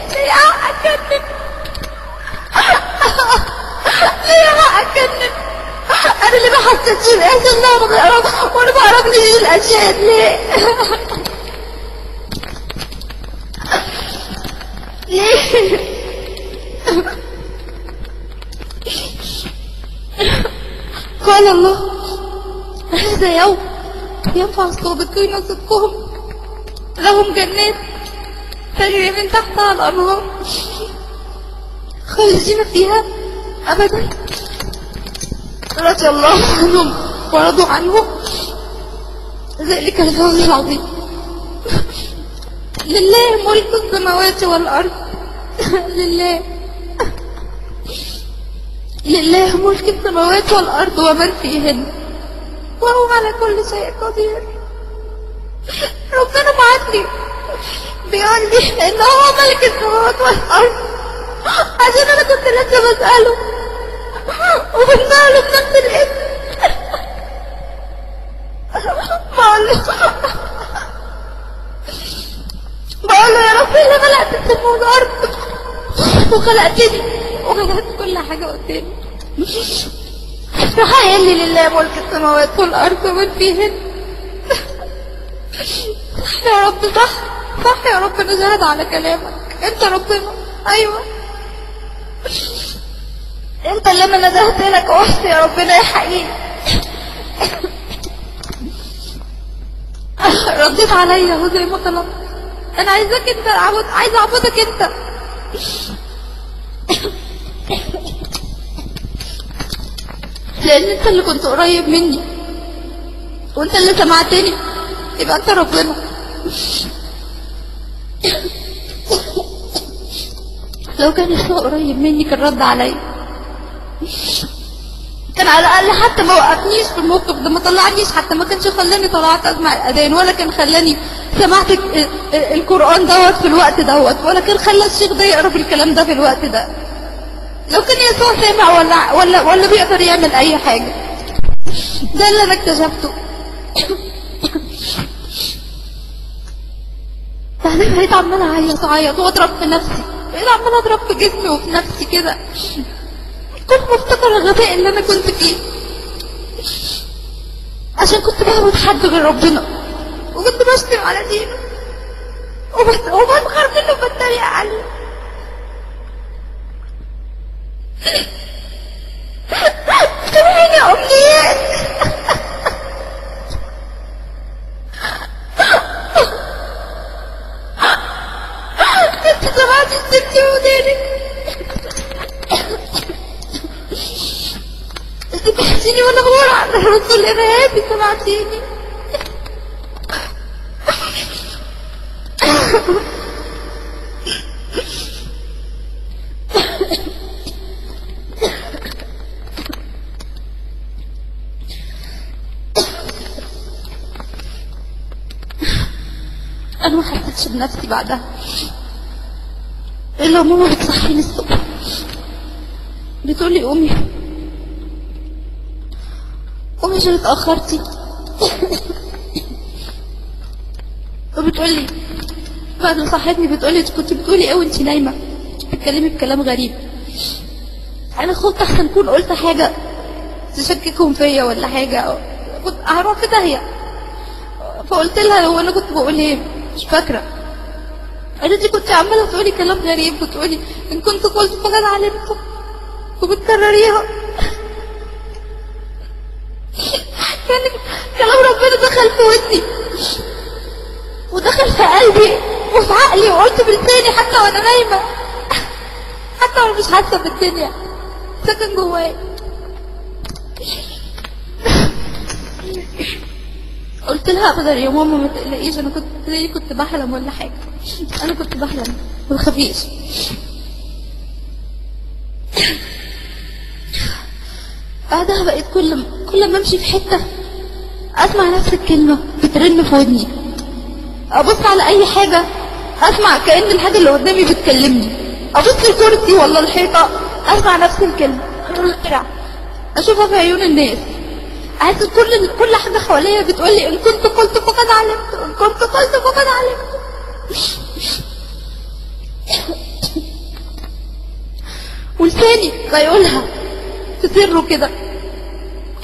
ليه هأكنن، ليه هأكنن؟ أنا اللي ما حسيتش الإحساس اللي أنا بقرب وأنا بعرف ليه الأشياء ليه؟ ليه؟ قال الله هذا يوم ينفع الصادقين صدقهم، لهم جنات تجري من تحتها الأنهار خالدين فيها أبدا، رضي الله عنهم ورضوا عنه، ذلك الفوز العظيم. لله ملك السماوات والأرض. لله ملك السماوات والأرض ومن فيهن وهو على كل شيء قدير. ربنا بعتني بيقول لي إن هو ملك السماوات والأرض عشان أنا كنت لسه بسأله وبسأله بنفس الاسم. بقول له يا رب اللي خلقت السماء والأرض وخلقتني وخلقت كل حاجة قدامي، راح قال لي لله ملك السماوات والأرض ومن فيهن. صح يا رب، صح صح يا رب، أنا شاهد على كلامك، أنت ربنا. أيوة أنت لما ندهت لك وحش يا ربنا يا حقيقي رديت عليا وزي ما طلبت. أنا عايزك أنت، عايز أعبدك أنت. لأن أنت اللي كنت قريب مني وأنت اللي سمعتني، يبقى أنت ربنا. لو كان يسوع قريب مني كان رد عليا، كان على الأقل حتى ما وقفنيش في الموقف ده، ما طلعنيش حتى، ما كانش خلاني طلعت أسمع الأذان، ولا كان خلاني سمعت القرآن دوت في الوقت دوت، ولا كان خلى الشيخ ده يقرب الكلام ده في الوقت ده. لو كان يسوع سامع ولا بيقدر يعمل أي حاجة. ده اللي أنا اكتشفته. بعدين بقيت عمالة أعيط وأضرب في نفسي، بقيت عمالة أضرب في جسمي وفي نفسي كده. كنت مفتكرة الغباء اللي أنا كنت فيه، عشان كنت بعبد حد غير ربنا، وكنت بشتم على دينه وبسخر منه وبتريق عليه. سامحيني يا أمنيات. انت سمعتي ستي ودانك، انت بتحسيني وانا بقول على الرسول الارهابي، سمعتيني. انا ما حسيتش بنفسي بعدها الا ماما بتصحيني الصبح بتقولي قومي عشان اتأخرتي، وبتقولي بعد ما صحتني بتقولي كنت بتقولي ايه وانتي نايمة، بتتكلمي بكلام غريب. انا خفت احسن اكون قلت حاجة تشككهم فيا ولا حاجة، كنت هروح في داهية. فقلت لها هو انا كنت بقول ايه، مش فاكرة. قالت لي كنت عمالة تقولي كلام غريب، وتقولي ان كنت قلت فقد علمته، وبتكرريها. يعني كلام ربنا دخل في ودني ودخل في قلبي وفي عقلي، وقلت بلساني حتى وانا نايمة، حتى وانا مش حاسة بالدنيا، سكن جواي. قلت لها ابدا يا ماما ما تقلقيش، انا كنت بحلم ولا حاجة، انا كنت بحلم، ما تخافيش. بعدها بقيت كل ما امشي في حتة اسمع نفس الكلمة بترن في ودني، ابص على اي حاجة اسمع كأن الحاجة اللي قدامي بتكلمني، ابص لكرسي ولا الحيطة اسمع نفس الكلمة، اشوفها في عيون الناس، احس كل حاجة حواليا بتقولي ان كنت قلت فقد علمت، ان كنت قلت فقد علمت. ولساني بيقولها في سره كده،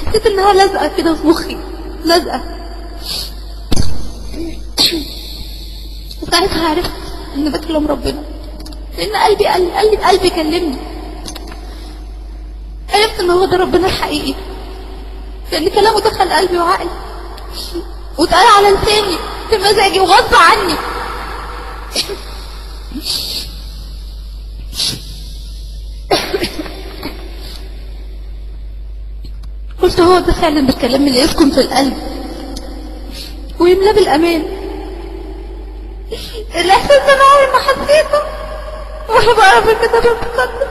حسيت انها لازقة كده في مخي، لازقة. وساعتها عرفت ان بكلم ربنا، لان قلبي كلمني، عرفت ان هو ده ربنا الحقيقي، لان كلامه دخل قلبي وعقلي واتقال على لساني في مزاجي وغصب عني. قلت هو ده فعلا الكلام اللي يسكن في القلب ويملاه بالامان. الاحساس ده انا عمري ما حسيته وانا بقرا في الكتاب المقدس،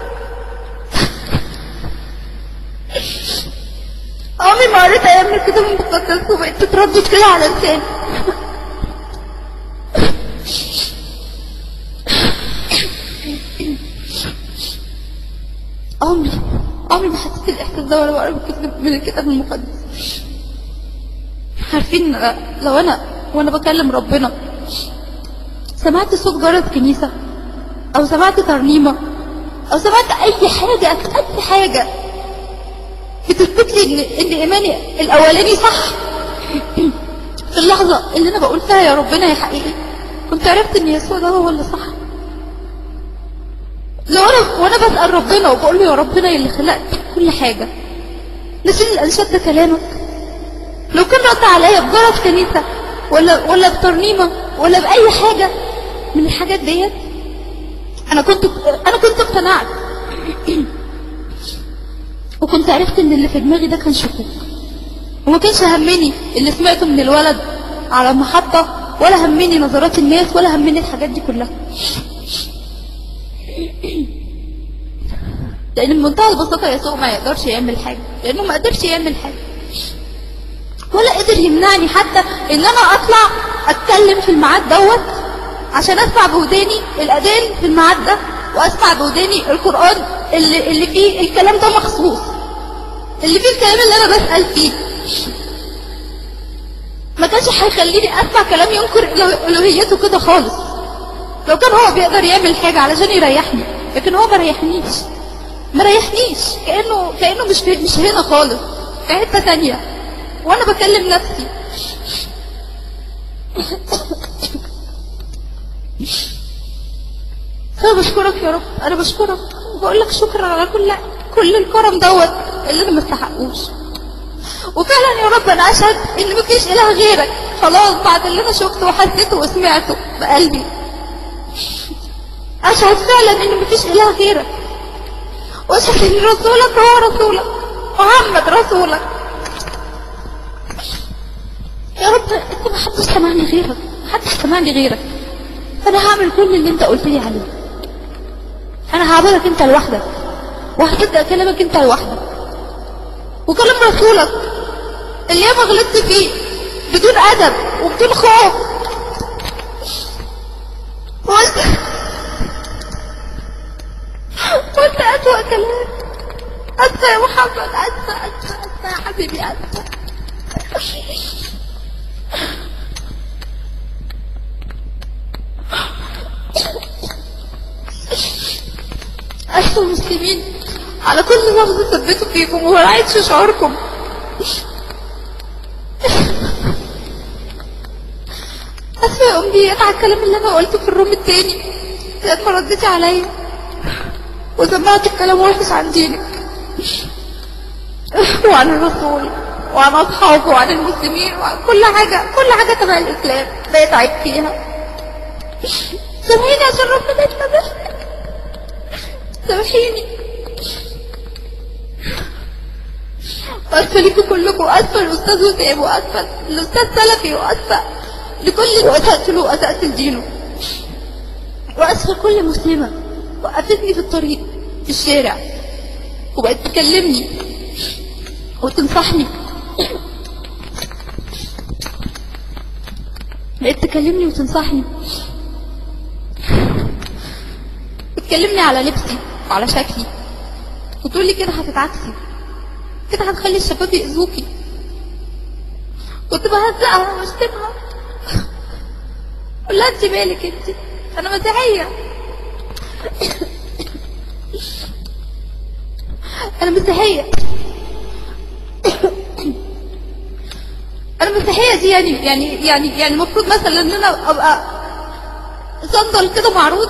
عمري ما قريت ايام من الكتاب المقدس وبقيت تتردد كده على لساني. عمري ما حسيت الاحساس ده وانا بقرا من الكتاب المقدس. عارفين لو وانا بكلم ربنا سمعت صوت جرس كنيسة او سمعت ترنيمة او سمعت اي حاجة بتثبت لي ان ايماني الاولاني صح، في اللحظة اللي انا بقول فيها يا ربنا يا حقيقي كنت عرفت ان يسوع ده هو اللي صح. لو وانا بسأل ربنا وبقول له يا ربنا اللي خلقت كل حاجة، نسيت الانشاد ده كلامك. لو كان رد عليا بجرس كنيسة ولا بترنيمة ولا بأي حاجة من الحاجات ديت انا كنت اقتنعت وكنت عرفت ان اللي في دماغي ده كان شكوك، وما كانش همني اللي سمعته من الولد على المحطة، ولا همني نظرات الناس، ولا همني الحاجات دي كلها. لان بمنتهى البساطة يسوع ما يقدرش يعمل حاجة، لانه ما قدرش يعمل حاجة ولا قدر يمنعني حتى ان انا اطلع اتكلم في الميعاد دوت عشان اسمع بوداني الاذان في الميعاد ده، واسمع بوداني القرآن اللي فيه الكلام ده مخصوص، اللي فيه الكلام اللي انا بسأل فيه. ما كانش هيخليني اسمع كلام ينكر الوهيته كده خالص. لو كان هو بيقدر يعمل حاجة علشان يريحني، لكن هو ما ريحنيش كأنه مش هنا خالص، في حتة تانية وانا بكلم نفسي. انا بشكرك يا رب، انا بشكرك وبقول لك شكرا على كل الكرم دوت اللي انا ما استحقوش. وفعلا يا رب انا اشهد ان مفيش اله غيرك، خلاص بعد اللي انا شفته وحسيته وسمعته بقلبي اشهد فعلا ان مفيش اله غيرك، واشهد ان رسولك هو رسولك، محمد رسولك. يا رب انت محدش سمعني غيرك، انا هعمل كل اللي انت قلت لي عليه، انا هعبدك انت لوحدك وهصدق كلامك انت لوحدك وكلام رسولك اللي ياما غلطت فيه بدون ادب وبدون خوف. وانت اسوأ كلام. اسفة يا محمد، اسفة يا حبيبي، اسفة. أسفة المسلمين على كل لفظ ثبته فيكم وراعيتش شعوركم. أسفة يا أمنيات على الكلام اللي أنا قلته في الروم التاني لما رديتي عليا وسمعت الكلام وحش عن دينك وعن الرسول وعن أصحابه وعن المسلمين وعن كل حاجة تبع الإسلام بقيت عيب فيها. سامحيني عشان ربنا يسامحني، سامحيني. وأسفة ليكم كلكم، وأسفة الأستاذ وسام، وأسفة الأستاذ سلفي، وأسفة لكل اللي أسأت له وأسأت لدينه، وأسفة لكل مسلمة وقفتني في الطريق في الشارع وبقت تكلمني وتنصحني، بقت تكلمني وتنصحني وتكلمني على لبسي وعلى شكلي وتقول لي كده هتتعكسي، كده هتخلي الشباب يأذوكي. كنت بهزقها واشتمها، اقول لها انت مالك انت، انا مسيحيه. انا مسيحيه. انا مسيحيه دي يعني المفروض مثلا ان انا ابقى صندل كده معروض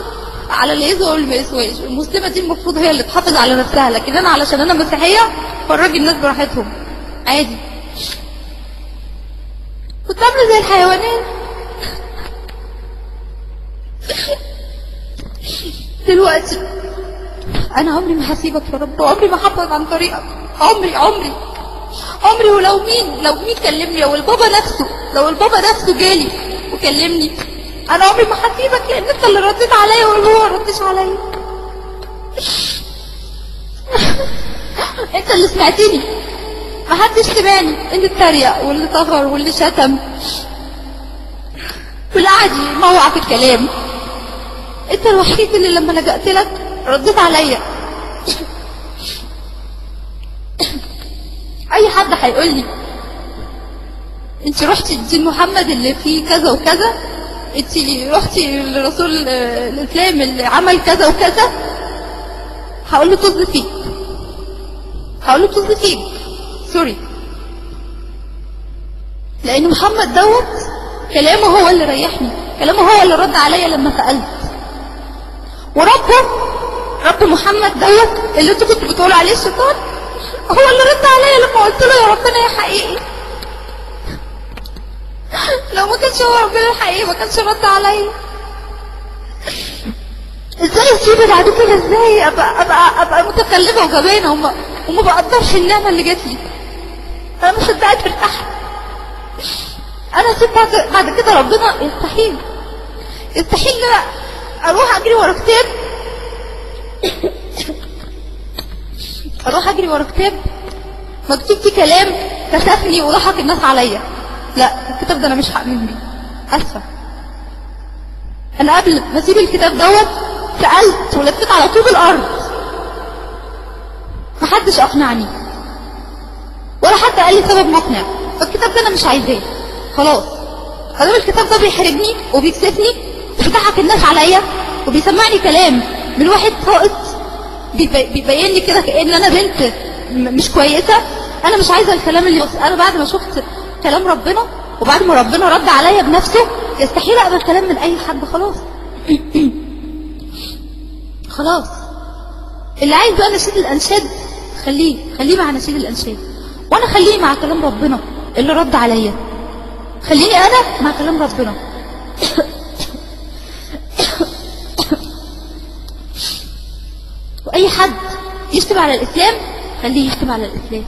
على اللي يسوى واللي ما يسواش. المسلمه دي المفروض هي اللي تحافظ على نفسها، لكن انا علشان انا مسيحيه فرجي الناس براحتهم عادي. كنت عامله زي الحيوانات. دلوقتي انا عمري ما هسيبك يا رب، وعمري ما هبعد عن طريقك، عمري عمري عمري. ولو مين كلمني، لو البابا نفسه جالي وكلمني، انا عمري ما هسيبك، لان انت اللي رديت عليا وهو ما ردش عليا. انت اللي سمعتني، ما حدش سمعني. اللي اتريق واللي طغر واللي شتم واللي قعد يموع في الكلام، انت الوحيد اللي لما لجأت لك رديت عليا. اي حد هيقول لي انت رحتي لدين محمد اللي فيه كذا وكذا، انت رحتي لرسول الاسلام اللي عمل كذا وكذا، هقول له طز فيك، هقول له طز فيك، سوري. لان محمد دوت كلامه هو اللي ريحني، كلامه هو اللي رد عليا لما سألت. رب محمد دوت اللي انتوا كنتوا بتقولوا عليه الشيطان، هو اللي رد عليا لما قلت له يا ربنا يا حقيقي. لو ما كانش هو ربنا الحقيقي ما كانش رد عليا. ازاي اسيب بعد كده؟ ازاي ابقى متكلمه وجبانه وما بقدرش النعمه اللي جات لي؟ انا ما صدقت ارتحت. انا اسيب بعد كده ربنا؟ يستحيل، يستحيل ان انا اروح اجري ورا كتاب، اروح اجري ورا كتاب مكتوب فيه كلام كسفني وضحك الناس عليا. لا، الكتاب ده انا مش هؤمن بيه، اسفه. انا قبل ما اسيب الكتاب دوت سالت ولفيت على طوب الارض، محدش اقنعني ولا حتى قال لي سبب مقنع. فالكتاب ده انا مش عايزاه خلاص. ادام الكتاب ده بيحرجني وبيكسفني وبيضحك الناس عليا وبيسمعني كلام من واحد ساقط، بيبين لي كده كأن انا بنت مش كويسه، انا مش عايزه الكلام اللي انا بعد ما شفت كلام ربنا وبعد ما ربنا رد عليا بنفسه يستحيل اقبل كلام من اي حد. خلاص. خلاص. اللي عايز بقى نشيد الانشاد خليه مع نشيد الانشاد، وانا خليه مع كلام ربنا اللي رد عليا. خليني انا مع كلام ربنا. واي حد يشتم على الاسلام خليه يشتم على الاسلام،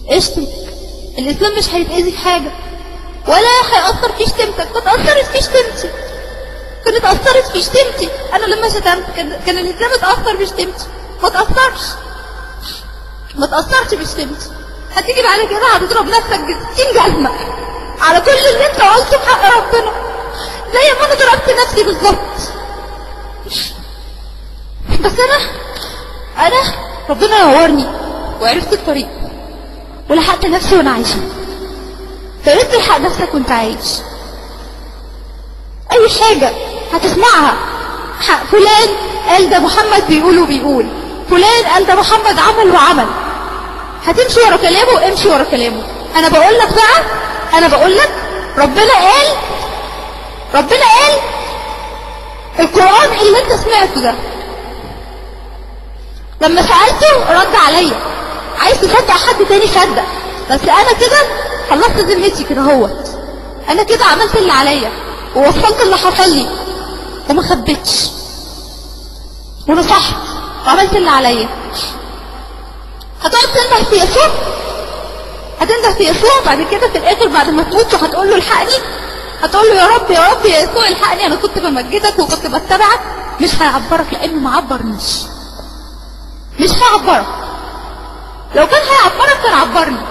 اشتم. الاسلام مش هيتأذي في حاجه ولا هيأثر في شتمتك. كنت أثرت في شتمتي، كانت أثرت في شتمتي. أنا لما شتمت كان الإسلام اتأثر بشتمتي؟ ما تأثرش بشتمتي. هتيجي بعد كده هتضرب نفسك ب60 جزمة على كل اللي انت قلته في حق ربنا، زي ما انا ضربت نفسي بالظبط. بس انا ربنا نورني وعرفت الطريق ولحقت نفسي وانا عايشه. فقلت تلحق نفسك وانت عايش. اي حاجه هتسمعها فلان قال ده محمد بيقول، فلان قال ده محمد عمل وعمل، هتمشي ورا كلامه وامشي ورا كلامه. انا بقول لك ربنا قال القرآن اللي انت سمعته ده. لما سألته رد عليا. عايز تصدق حد تاني صدق، بس انا كده خلصت ذمتي كده اهوت. انا كده عملت اللي عليا ووصلت اللي حصل لي وما خبيتش ونصحت وعملت اللي عليا. هتقعد تنده في يسوع بعد كده في الاخر بعد ما تموت وهتقول له الحقني، هتقول له يا رب يا يسوع الحقني، انا كنت بمجدك وكنت بتبعك. مش هيعبرك لانه ما عبرنيش، مش هيعبرك. لو كان هيعبرك كان عبرني.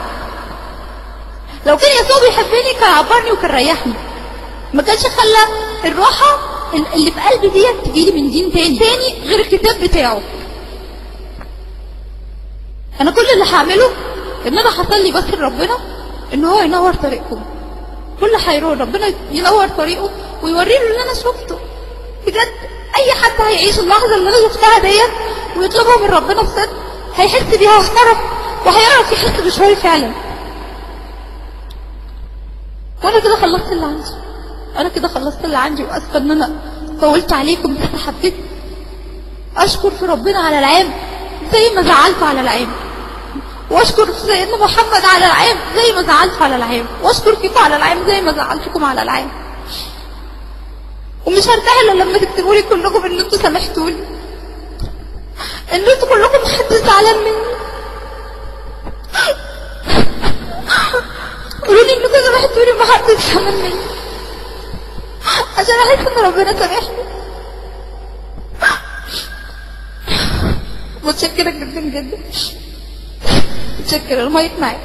لو كان يسوع بيحبني كان عبرني وكان ريحني. ما كانش خلى الراحه اللي في قلبي ديت تجيلي من دين تاني غير الكتاب بتاعه. انا كل اللي هعمله ان انا هصلي بس لربنا ان هو ينور طريقكم، كل حيران ربنا ينور طريقه ويوريله اللي انا شفته بجد. اي حد هيعيش اللحظه اللي انا شفتها ديت ويطلبها من ربنا بصدق هيحس بيها وهيعرف يحس بشويه فعلا. وانا كده خلصت اللي عندي، انا كده خلصت اللي عندي، واسفه ان انا طولت عليكم، بس حبيت اشكر في ربنا على العام زي ما زعلت على العام، واشكر في سيدنا محمد على العام زي ما زعلت على العام، واشكر فيكم على العام زي ما زعلتكم على العام. ومش هرتاح الا لما تكتبوا لي كلكم ان انتوا سامحتوني، ان انتوا كلكم محدش زعلان مني. قولوا لي انكم سامحتوني ومحدش زعلان مني عشان احس ان ربنا سامحني. متشكرة جدا جدا، متشكرة. المايك معاك.